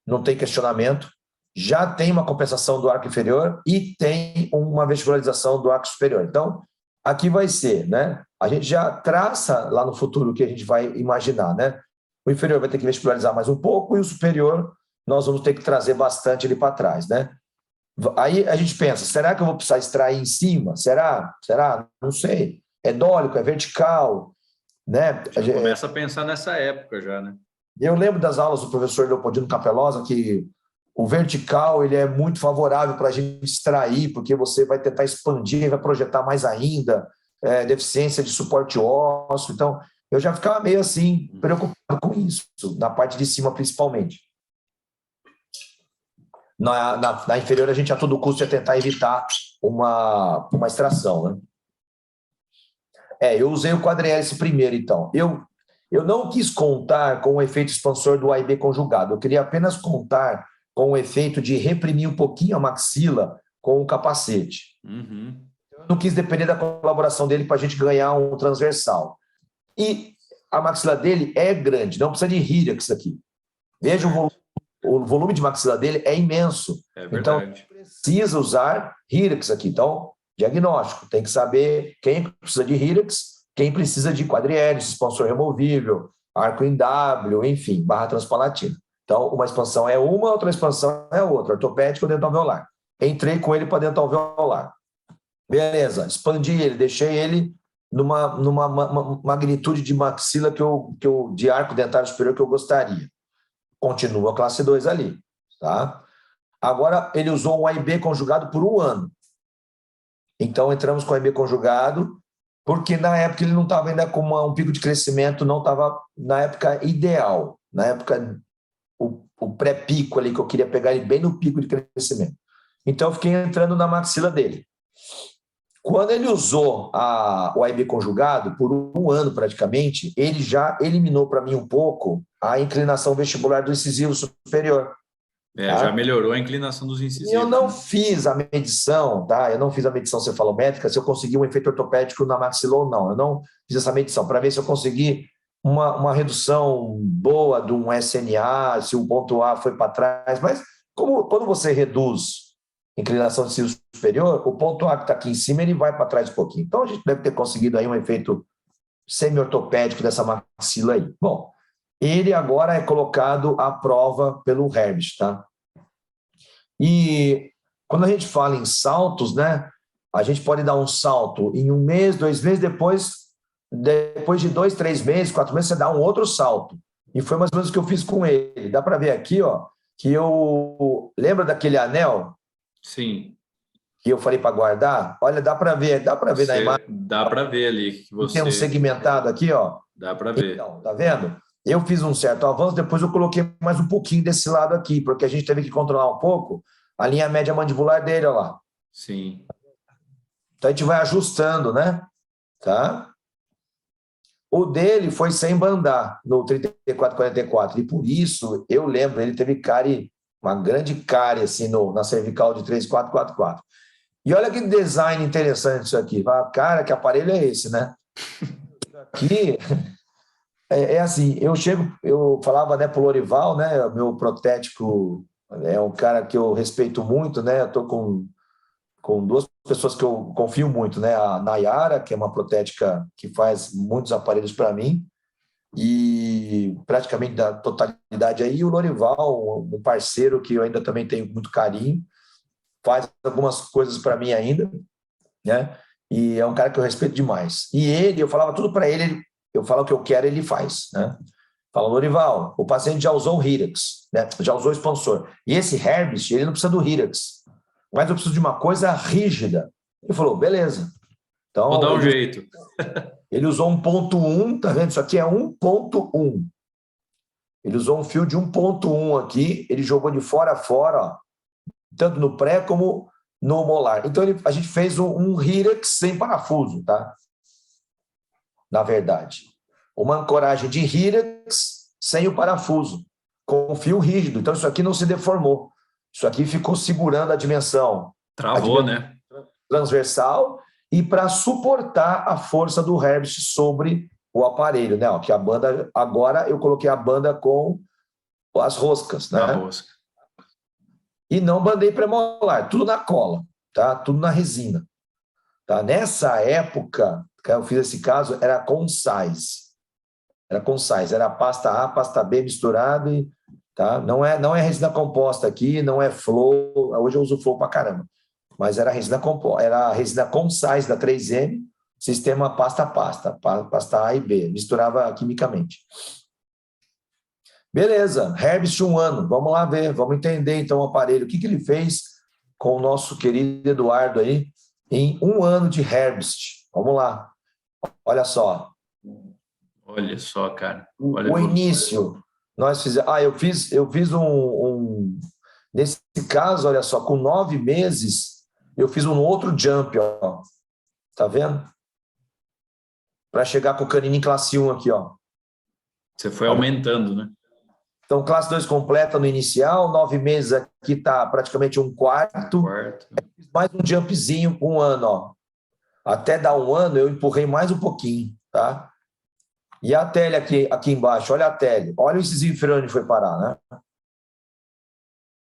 não tem questionamento, já tem uma compensação do arco inferior e tem uma vestibularização do arco superior. Então, aqui vai ser, né? A gente já traça lá no futuro o que a gente vai imaginar, né? O inferior vai ter que vestibularizar mais um pouco e o superior nós vamos ter que trazer bastante ele para trás, né? Aí a gente pensa, será que eu vou precisar extrair em cima? Será? Não sei. É dólico, é vertical, né? Já começa a pensar nessa época já, né? Eu lembro das aulas do professor Leopoldino Capelosa que o vertical ele é muito favorável para a gente extrair, porque você vai tentar expandir, vai projetar mais ainda, deficiência de suporte ósseo. Então, eu já ficava meio assim, preocupado com isso, na parte de cima principalmente. Na inferior, a gente a todo custo ia tentar evitar uma extração, né? Eu usei o quadrihélice primeiro, então. Eu não quis contar com o efeito expansor do A e B conjugado, eu queria apenas contar com o efeito de reprimir um pouquinho a maxila com o capacete. Uhum. Eu não quis depender da colaboração dele para a gente ganhar um transversal. E a maxila dele é grande, não precisa de Hyrax aqui. Veja o volume de maxila dele é imenso. É verdade. Então, precisa usar Hyrax aqui. Então, diagnóstico, tem que saber quem precisa de Hyrax, quem precisa de quadrihélice, expansor removível, arco em W, enfim, barra transpalatina. Então, uma expansão é uma, outra expansão é outra, ortopédico ou dental alveolar. Entrei com ele para dental alveolar. Beleza, expandi ele, deixei ele numa magnitude de maxila de arco dentário superior que eu gostaria. Continua a classe 2 ali, tá? Agora, ele usou um A e B conjugado por 1 ano. Então, entramos com o A e B conjugado, porque na época ele não estava ainda com um pico de crescimento, não estava na época ideal, na época, o pré-pico ali, que eu queria pegar ele bem no pico de crescimento. Então, eu fiquei entrando na maxila dele. Quando ele usou o A e B conjugado, por 1 ano praticamente, ele já eliminou para mim um pouco a inclinação vestibular do incisivo superior. Tá? Já melhorou a inclinação dos incisivos. E eu não fiz a medição, tá? Eu não fiz a medição cefalométrica se eu consegui um efeito ortopédico na maxila ou não. Eu não fiz essa medição para ver se eu consegui uma redução boa de um SNA, se o ponto A foi para trás. Mas quando você reduz inclinação de incisivo superior, o ponto A que está aqui em cima, ele vai para trás um pouquinho. Então, a gente deve ter conseguido aí um efeito semi-ortopédico dessa maxila aí. Bom, ele agora é colocado à prova pelo Herbst, tá? E quando a gente fala em saltos, né, a gente pode dar um salto em 1 mês, 2 meses, depois de 2, 3 meses, 4 meses, você dá um outro salto. E foi mais ou menos o que eu fiz com ele. Dá para ver aqui, ó, que eu... Lembra daquele anel? Sim. Que eu falei para guardar? Olha, dá para ver na imagem. Dá para ver ali que você... Tem um segmentado aqui, ó. Dá para ver. Então, tá vendo? Eu fiz um certo avanço, depois eu coloquei mais um pouquinho desse lado aqui, porque a gente teve que controlar um pouco a linha média mandibular dele, ó lá. Sim. Então a gente vai ajustando, né? Tá? O dele foi sem bandar no 34-44, e por isso eu lembro, ele teve cárie, uma grande cárie assim na cervical de 3444. E olha que design interessante isso aqui. Cara, que aparelho é esse, né? Aqui é assim, eu falava, né, pro Lorival, né, meu protético é um cara que eu respeito muito, né? Eu tô com 2 pessoas que eu confio muito, né? A Nayara, que é uma protética que faz muitos aparelhos para mim, e praticamente da totalidade aí, o Lorival, um parceiro que eu ainda também tenho muito carinho, faz algumas coisas para mim ainda, né? E é um cara que eu respeito demais. E eu falava tudo para ele, eu falo o que eu quero, ele faz, né? Fala, Lorival, o paciente já usou o Hyrax, né? Já usou o expansor. E esse Herbst, ele não precisa do Hyrax, mas eu preciso de uma coisa rígida. Ele falou, beleza. Então, vou dar um jeito. Ele usou 1.1, tá vendo? Isso aqui é 1.1. Ele usou um fio de 1.1 aqui, ele jogou de fora a fora, ó, tanto no pré como no molar. Então, a gente fez um Hyrax sem parafuso, tá? Na verdade. Uma ancoragem de Hyrax sem o parafuso, com fio rígido. Então, isso aqui não se deformou. Isso aqui ficou segurando a dimensão. Travou, né? Transversal e para suportar a força do Herbst sobre o aparelho, né? Ó, que a banda, agora eu coloquei a banda com as roscas, né? A rosca. E não bandei premolar, tudo na cola, tá? Tudo na resina. Tá? Nessa época, que eu fiz esse caso, era com sais. Era pasta A, pasta B misturado, e, tá? Não é resina composta aqui, não é flow. Hoje eu uso flow pra caramba. Mas era resina composta, era resina com sais da 3M, sistema pasta a pasta, pasta A e B, misturava quimicamente. Beleza, Herbst 1 ano, vamos lá ver, vamos entender então o aparelho, o que ele fez com o nosso querido Eduardo aí, em 1 ano de Herbst. Vamos lá, olha só. Olha só, cara. Olha o início, nós fizemos. Eu fiz nesse caso, olha só, com 9 meses, eu fiz um outro jump, ó. Tá vendo? Para chegar com o canininho classe 1 aqui, ó. Você foi aumentando, né? Então, classe 2 completa no inicial, 9 meses aqui tá praticamente um quarto. Mais um jumpzinho com 1 ano, ó. Até dar 1 ano, eu empurrei mais um pouquinho, tá? E a tele aqui embaixo, olha a tele. Olha o inciso inferior onde foi parar, né?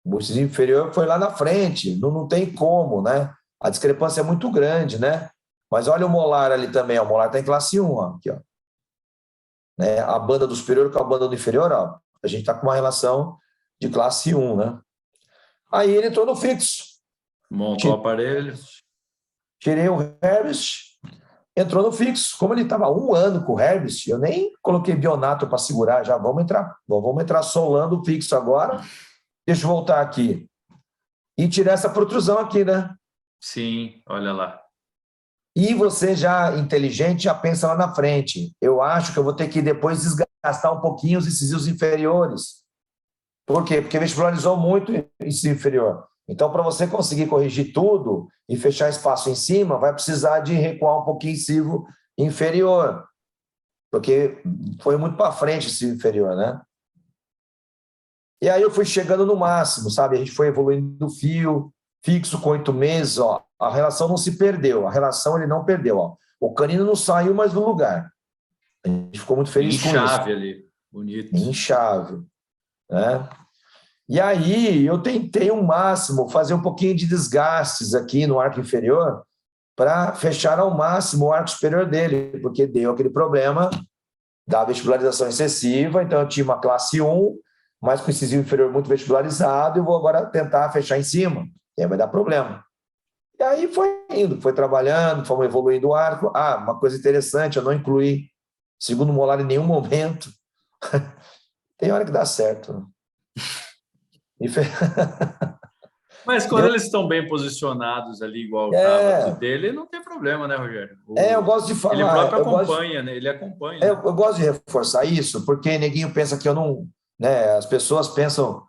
O inciso inferior foi lá na frente, não tem como, né? A discrepância é muito grande, né? Mas olha o molar ali também, ó. O molar está em classe 1, ó. Aqui, ó. Né? A banda do superior com a banda do inferior, ó. A gente está com uma relação de classe 1, né? Aí ele entrou no fixo. Montou o aparelho. Tirei o Herbst, entrou no fixo. Como ele estava 1 ano com o Herbst, eu nem coloquei Bionato para segurar, já vamos entrar solando o fixo agora. Deixa eu voltar aqui. E tirar essa protrusão aqui, né? Sim, olha lá. E você já inteligente já pensa lá na frente. Eu acho que eu vou ter que depois desgastar um pouquinho os incisivos inferiores. Por quê? Porque vestibularizou muito o incisivo inferior. Então, para você conseguir corrigir tudo e fechar espaço em cima, vai precisar de recuar um pouquinho o incisivo inferior. Porque foi muito para frente o incisivo inferior, né? E aí eu fui chegando no máximo, sabe? A gente foi evoluindo o fio, fixo com 8 meses, ó. A relação não se perdeu, a relação ele não perdeu, ó. O canino não saiu mais do lugar. A gente ficou muito feliz com isso. Em chave ali, bonito. Em chave, né? E aí eu tentei o máximo fazer um pouquinho de desgastes aqui no arco inferior para fechar ao máximo o arco superior dele, porque deu aquele problema da vestibularização excessiva, então eu tinha uma classe 1, mas com incisivo inferior muito vestibularizado, eu vou agora tentar fechar em cima, e aí vai dar problema. E aí foi indo, foi trabalhando, fomos evoluindo o arco. Ah, uma coisa interessante, eu não incluí segundo molar em nenhum momento. Tem hora que dá certo. Mas quando eles estão bem posicionados ali, igual estava o dele, não tem problema, né, Rogério? Eu gosto de falar. Ele próprio acompanha, né? Ele acompanha. Né? Eu gosto de reforçar isso, porque neguinho pensa que eu não. Né, as pessoas pensam,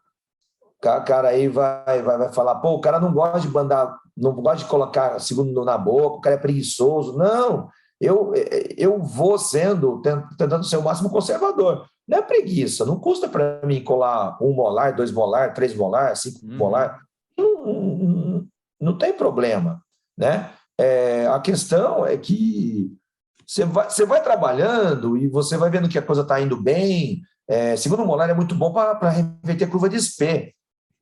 o cara aí vai falar, pô, o cara não gosta de bandar, não gosta de colocar segundo na boca, o cara é preguiçoso. Não, eu vou tentando ser o máximo conservador. Não é preguiça, não custa para mim colar 1 molar, 2 molar, 3 molar, 5 molar. Não tem problema, né? A questão é que você vai trabalhando e você vai vendo que a coisa está indo bem. Segundo molar é muito bom para reverter curva de SP,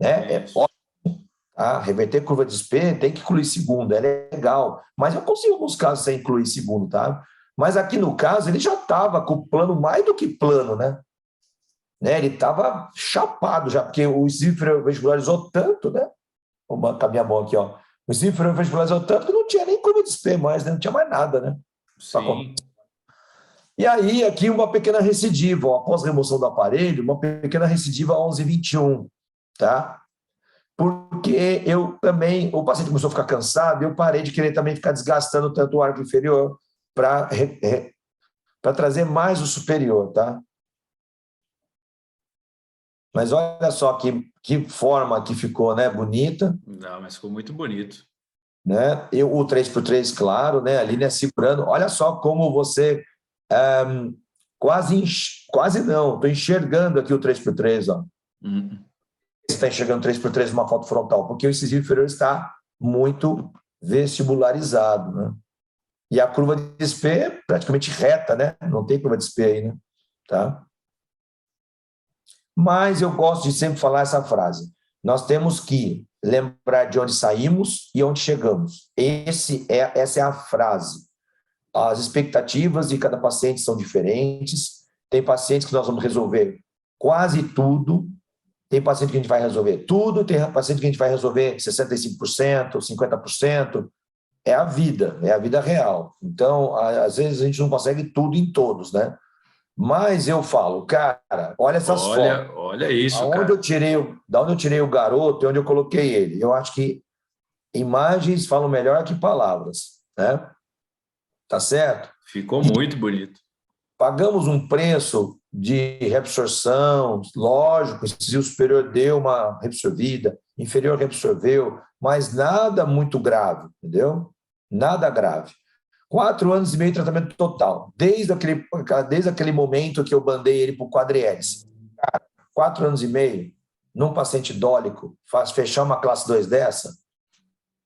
né? É ótimo, tá? Reverter curva de SP tem que incluir segundo, é legal, mas eu consigo alguns casos sem incluir segundo, tá? Mas aqui no caso ele já estava com o plano mais do que plano, né? Ele estava chapado já, porque o incisivo vestibularizou tanto, né? Vou botar a minha mão aqui, ó. O incisivo vestibularizou tanto que não tinha nem curva de SP mais, né? Não tinha mais nada, né? Sim. E aí, aqui uma pequena recidiva, ó, após remoção do aparelho, uma pequena recidiva 11,21, tá? porque eu também, o paciente começou a ficar cansado, e eu parei de querer também ficar desgastando tanto o arco inferior para trazer mais o superior, tá? Mas olha só que forma que ficou, né? Bonita. Não, mas ficou muito bonito. Né? O 3x3, claro, né? Ali, né? Segurando. Olha só como você quase não, estou enxergando aqui o 3x3, ó. Você está enxergando 3x3 numa foto frontal, porque o incisivo inferior está muito vestibularizado, né? E a curva de SP é praticamente reta, né? Não tem curva de SP aí, né? Tá? Mas eu gosto de sempre falar essa frase. Nós temos que lembrar de onde saímos e onde chegamos. Essa é a frase. As expectativas de cada paciente são diferentes. Tem pacientes que nós vamos resolver quase tudo. Tem paciente que a gente vai resolver tudo. Tem paciente que a gente vai resolver 65%, 50%. É a vida real. Então, às vezes a gente não consegue tudo em todos, né? Mas eu falo, cara, olha essas fotos. Olha isso, cara. Da onde eu tirei o garoto e onde eu coloquei ele. Eu acho que imagens falam melhor que palavras, né? Tá certo? Ficou muito bonito. Pagamos um preço de reabsorção, lógico, o superior deu uma reabsorvida, inferior reabsorveu, mas nada muito grave, entendeu? Nada grave. 4 anos e meio de tratamento total, desde aquele momento que eu bandei ele para o quadrihélice. 4 anos e meio, num paciente dólico, fechar uma classe 2 dessa,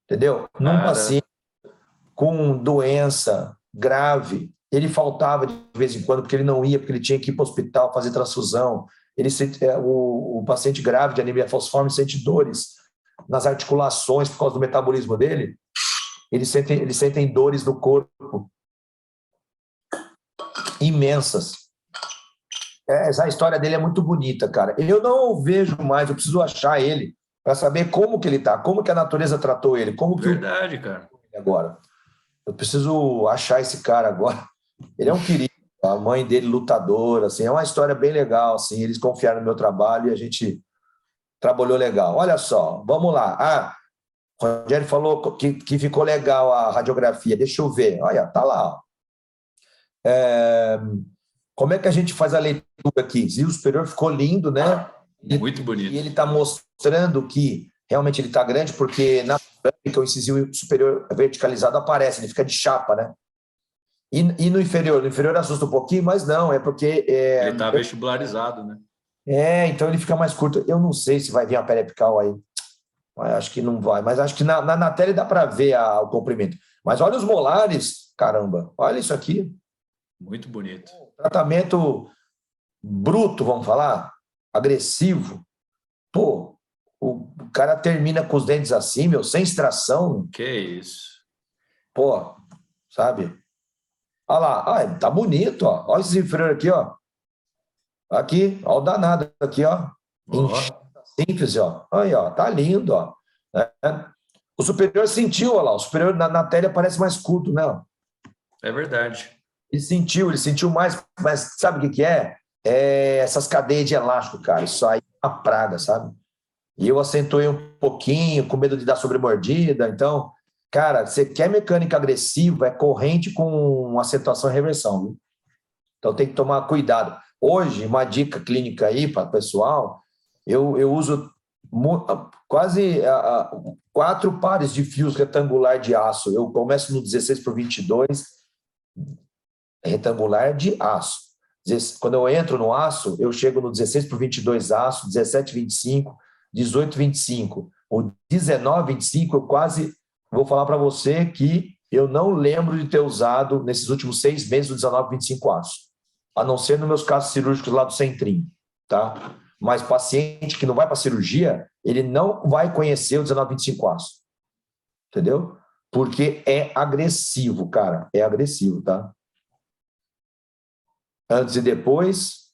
entendeu? Num paciente com doença grave, ele faltava de vez em quando, porque ele não ia, porque ele tinha que ir para o hospital fazer transfusão. O paciente grave de anemia falciforme sente dores nas articulações por causa do metabolismo dele. Eles sentem dores no corpo imensas. Essa história dele é muito bonita, cara. Eu não o vejo mais, eu preciso achar ele para saber como que ele está, como que a natureza tratou ele, como que Verdade, cara. Agora. Eu preciso achar esse cara agora. Ele é um querido, a mãe dele lutadora, assim, é uma história bem legal, assim, eles confiaram no meu trabalho e a gente trabalhou legal. Olha só, vamos lá. O Rogério falou que ficou legal a radiografia. Deixa eu ver. Olha, tá lá. Como é que a gente faz a leitura aqui? E o superior ficou lindo, né? Muito bonito. E ele está mostrando que realmente ele está grande, porque na que o incisivo superior verticalizado aparece, ele fica de chapa, né? E no inferior? No inferior assusta um pouquinho, mas não, é porque... ele está vestibularizado, né? Então ele fica mais curto. Eu não sei se vai vir a periapical aí. Acho que não vai, mas acho que na tela dá para ver o comprimento. Mas olha os molares, caramba, olha isso aqui. Muito bonito. Tratamento bruto, vamos falar, agressivo. Pô, o cara termina com os dentes assim, meu, sem extração. Que isso. Pô, sabe? Olha lá, tá bonito, ó. Olha esse inferior aqui, ó. Aqui, ó o danado aqui, ó. Síntese, ó. Aí, ó, tá lindo, ó. O superior sentiu, olha lá, o superior na tela parece mais curto, né? É verdade. Ele sentiu mais, mas sabe o que é? É essas cadeias de elástico, cara. Isso aí é uma praga, sabe? E eu acentuei um pouquinho, com medo de dar sobremordida. Então, cara, você quer mecânica agressiva, é corrente com acentuação e reversão, viu? Então tem que tomar cuidado. Hoje, uma dica clínica aí para o pessoal, eu uso quase 4 pares de fios retangular de aço. Eu começo no 16x22, retangular de aço. Quando eu entro no aço, eu chego no 16x22 aço, 17,25, 18,25. O 19,25 eu quase vou falar para você que eu não lembro de ter usado nesses últimos 6 meses o 19,25 aço, a não ser nos meus casos cirúrgicos lá do centrinho, tá? Mas paciente que não vai para cirurgia, ele não vai conhecer o 19,25 aço, entendeu? Porque é agressivo, cara, é agressivo, tá? Antes e depois,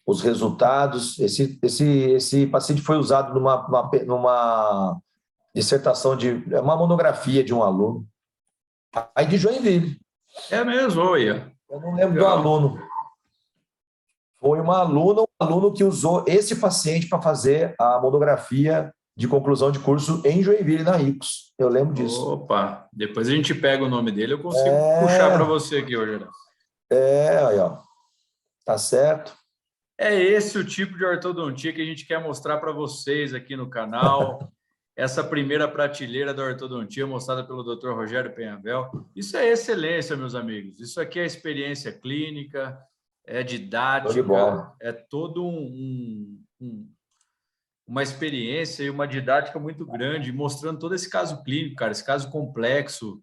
os resultados. Esse paciente foi usado numa dissertação uma monografia de um aluno, aí de Joinville. É mesmo, olha. Eu não lembro do aluno. Foi uma aluna, um aluno que usou esse paciente para fazer a monografia de conclusão de curso em Joinville, na Icos. Eu lembro disso. Opa, depois a gente pega o nome dele, eu consigo puxar para É, você aqui, Rogério. aí, ó. Tá certo? É esse o tipo de ortodontia que a gente quer mostrar para vocês aqui no canal. Essa primeira prateleira da ortodontia mostrada pelo Dr. Rogério Penhavel. Isso é excelência, meus amigos. Isso aqui é experiência clínica, é Show de didática, bola. é todo uma experiência e uma didática muito grande, mostrando todo esse caso clínico, cara, esse caso complexo.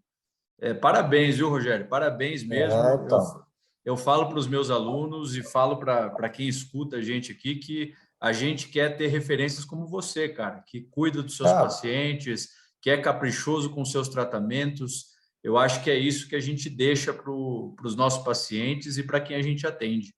Parabéns, viu, Rogério? Parabéns mesmo. Então. Eu falo para os meus alunos e falo para quem escuta a gente aqui que a gente quer ter referências como você, cara, que cuida dos seus Ah, pacientes, que é caprichoso com seus tratamentos. Eu acho que é isso que a gente deixa para os nossos pacientes e para quem a gente atende.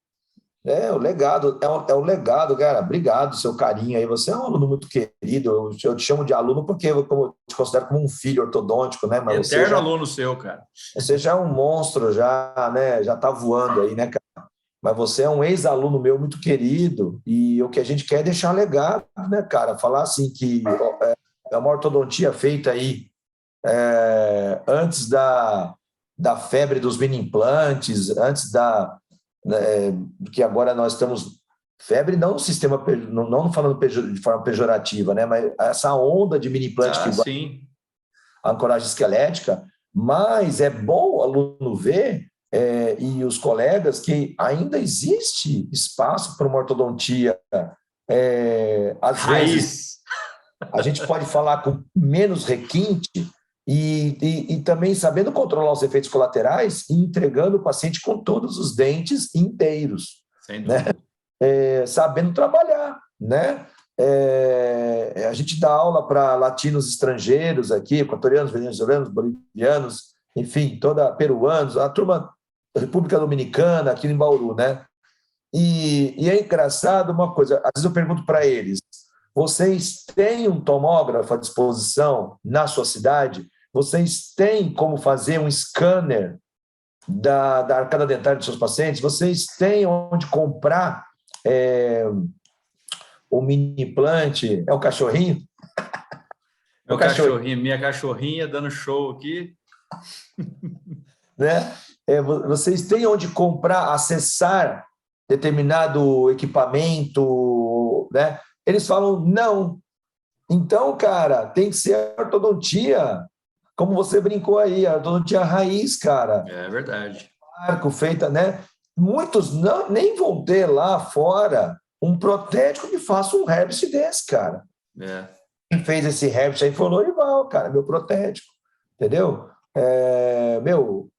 o legado, é um legado, cara. Obrigado, seu carinho aí. Você é um aluno muito querido. Eu te chamo de aluno porque eu te considero como um filho ortodôntico, né? Mas Eterno aluno seu, cara. você já é um monstro, já, né? Já tá voando aí, né, cara? Mas você é um ex-aluno meu muito querido e o que a gente quer é deixar legado, né, cara? Falar assim que é uma ortodontia feita aí antes da febre dos mini implantes, antes que agora nós estamos febre não no sistema, não falando de forma pejorativa, né? Mas essa onda de mini implante que Ah, vai sim. a ancoragem esquelética, mas é bom o aluno ver e os colegas que ainda existe espaço para uma ortodontia. Às vezes Raiz. a gente pode falar com menos requinte e também sabendo controlar os efeitos colaterais e entregando o paciente com todos os dentes inteiros, Sem né? dúvida. Sabendo trabalhar, né? A gente dá aula para latinos estrangeiros aqui, equatorianos, venezuelanos, bolivianos, enfim, toda peruanos, a turma da República Dominicana, aqui em Bauru, né? E é engraçado uma coisa, às vezes eu pergunto para eles, vocês têm um tomógrafo à disposição na sua cidade? Vocês têm como fazer um scanner da arcada dentária dos seus pacientes? Vocês têm onde comprar o mini implante? É o cachorrinho? O Meu cachorrinho, cachorrinho, minha cachorrinha dando show aqui. né? Vocês têm onde comprar, acessar determinado equipamento, né? Eles falam, não. Então, cara, tem que ser a ortodontia, como você brincou aí, a ortodontia raiz, cara. É verdade. Arco feita, né? Muitos não, nem vão ter lá fora um protético que faça um herpes desse, cara. É. Quem fez esse herpes aí foi o Lorival, cara, meu protético, entendeu? Meu,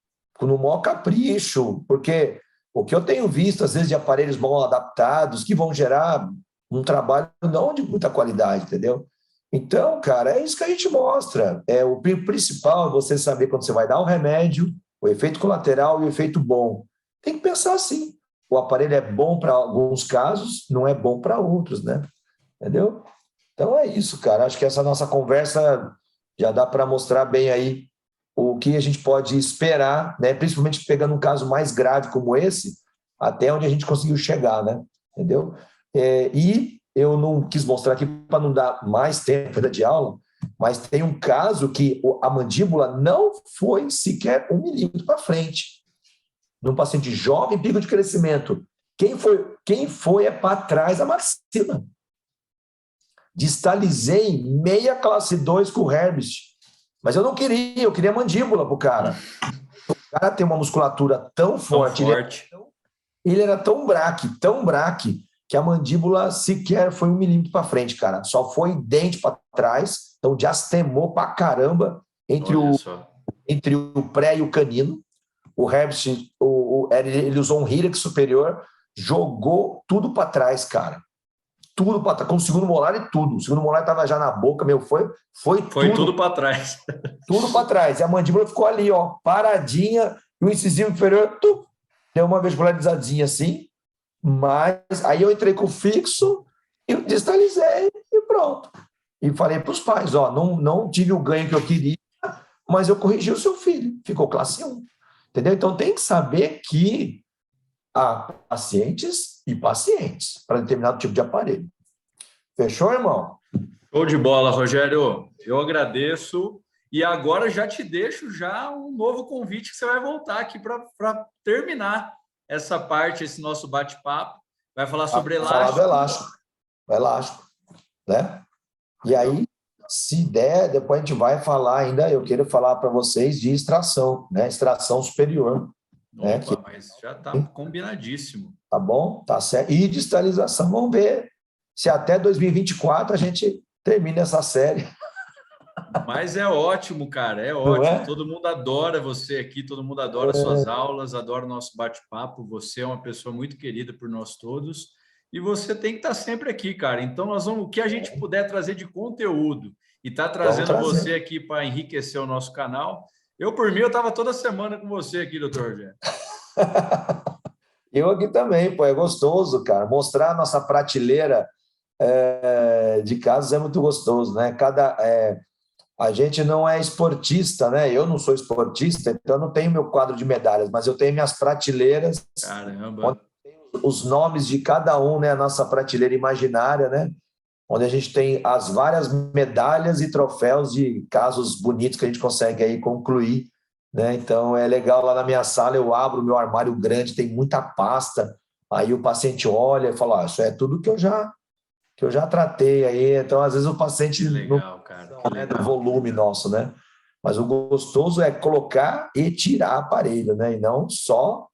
no maior capricho, porque o que eu tenho visto, às vezes, de aparelhos mal adaptados, que vão gerar um trabalho não de muita qualidade, entendeu? Então, cara, é isso que a gente mostra. O principal é você saber quando você vai dar um remédio, o efeito colateral e o efeito bom. Tem que pensar assim. O aparelho é bom para alguns casos, não é bom para outros, né? Entendeu? Então é isso, cara. Acho que essa nossa conversa já dá para mostrar bem aí o que a gente pode esperar, né? Principalmente pegando um caso mais grave como esse, até onde a gente conseguiu chegar, né? Entendeu? E eu não quis mostrar aqui para não dar mais tempo de aula, mas tem um caso que a mandíbula não foi sequer 1 milímetro para frente. Num paciente jovem, pico de crescimento. Quem foi para trás a maxila. Distalizei meia classe 2 com o Herbst. Mas eu não queria, eu queria mandíbula pro cara. O cara tem uma musculatura tão forte, ele era tão braque, que a mandíbula sequer foi 1 milímetro para frente, cara. Só foi dente para trás, então diastemou pra caramba entre o pré e o canino. O Herbst, ele usou um Hyrax superior, jogou tudo para trás, cara. Tudo para trás, com o segundo molar e tudo. O segundo molar estava já na boca, foi tudo para trás. Tudo para trás. E a mandíbula ficou ali, ó, paradinha, e o incisivo inferior deu uma vestibularizadinha assim, mas aí eu entrei com o fixo e distalizei e pronto. E falei para os pais, ó, não tive o ganho que eu queria, mas eu corrigi o seu filho, ficou classe 1. Entendeu? Então tem que saber que há pacientes e pacientes para determinado tipo de aparelho. Fechou, irmão? Show de bola, Rogério. Eu agradeço. E agora já te deixo já um novo convite que você vai voltar aqui para terminar essa parte, esse nosso bate-papo. Vai falar sobre elástico. Falar do elástico, né? E aí, se der, depois a gente vai falar ainda, eu quero falar para vocês de extração, né? Extração superior. Opa, né? mas já está combinadíssimo. Tá bom? Tá certo. E de esterilização, vamos ver se até 2024 a gente termina essa série. Mas é ótimo, cara, é ótimo. Todo mundo adora você aqui, todo mundo adora suas aulas, adora o nosso bate-papo. Você é uma pessoa muito querida por nós todos e você tem que estar sempre aqui, cara. Então, nós vamos, o que a gente puder trazer de conteúdo e tá trazendo você aqui para enriquecer o nosso canal. Eu, por mim, eu estava toda semana com você aqui, doutor Rogério. Eu aqui também, pô, é gostoso, cara. Mostrar a nossa prateleira de casos é muito gostoso, né? A gente não é esportista, né? Eu não sou esportista, então eu não tenho meu quadro de medalhas, mas eu tenho minhas prateleiras. Caramba! Onde tem os nomes de cada um, né? A nossa prateleira imaginária, né? Onde a gente tem as várias medalhas e troféus de casos bonitos que a gente consegue aí concluir, né? Então é legal, lá na minha sala eu abro o meu armário grande, tem muita pasta, aí o paciente olha e fala, isso é tudo que eu já tratei aí, então às vezes o paciente legal, cara, não é do volume nosso, né? Mas o gostoso é colocar e tirar aparelho, né? E não só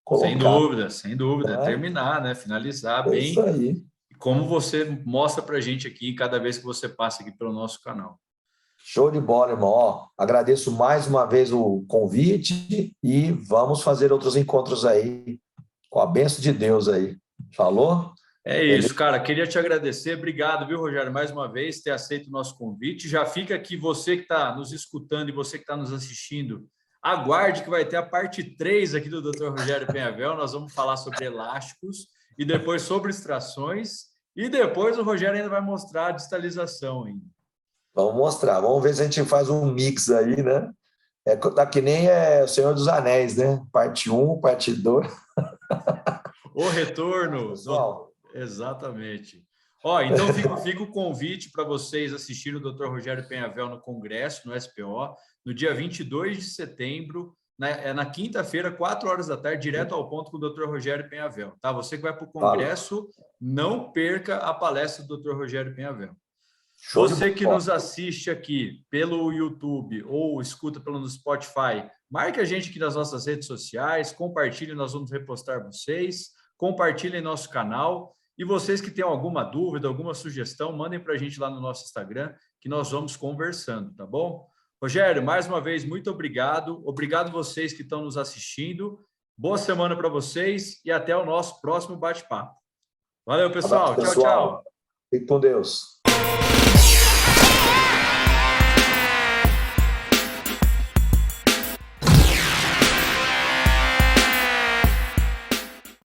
colocar. Sem dúvida, né? Terminar, né? Finalizar bem. Isso aí. Como você mostra para a gente aqui cada vez que você passa aqui pelo nosso canal. Show de bola, irmão. Ó, agradeço mais uma vez o convite e vamos fazer outros encontros aí, com a bênção de Deus aí. Falou? É isso, cara. Queria te agradecer. Obrigado, viu, Rogério, mais uma vez, ter aceito o nosso convite. Já fica aqui, você que está nos escutando e você que está nos assistindo, aguarde que vai ter a parte 3 aqui do Dr. Rogério Penhavel. Nós vamos falar sobre elásticos e depois sobre extrações. E depois o Rogério ainda vai mostrar a distalização ainda. Vamos mostrar. Vamos ver se a gente faz um mix aí, né? Tá que nem o Senhor dos Anéis, né? Parte 1, parte 2. O retorno. Pessoal. Exatamente. Ó, então fica o convite para vocês assistirem o Dr. Rogério Penhavel no Congresso, no SPO, no dia 22 de setembro, na quinta-feira, 4 horas da tarde, direto ao ponto com o Dr. Rogério Penhavel. Tá? Você que vai para o Congresso, não perca a palestra do Dr. Rogério Penhavel. Você que nos assiste aqui pelo YouTube ou escuta pelo Spotify, marque a gente aqui nas nossas redes sociais, compartilhe, nós vamos repostar vocês, compartilhem nosso canal. E vocês que têm alguma dúvida, alguma sugestão, mandem para a gente lá no nosso Instagram, que nós vamos conversando, tá bom? Rogério, mais uma vez, muito obrigado. Obrigado vocês que estão nos assistindo. Boa semana para vocês e até o nosso próximo bate-papo. Valeu, pessoal. Abraço, pessoal. Tchau, tchau. Fique com Deus.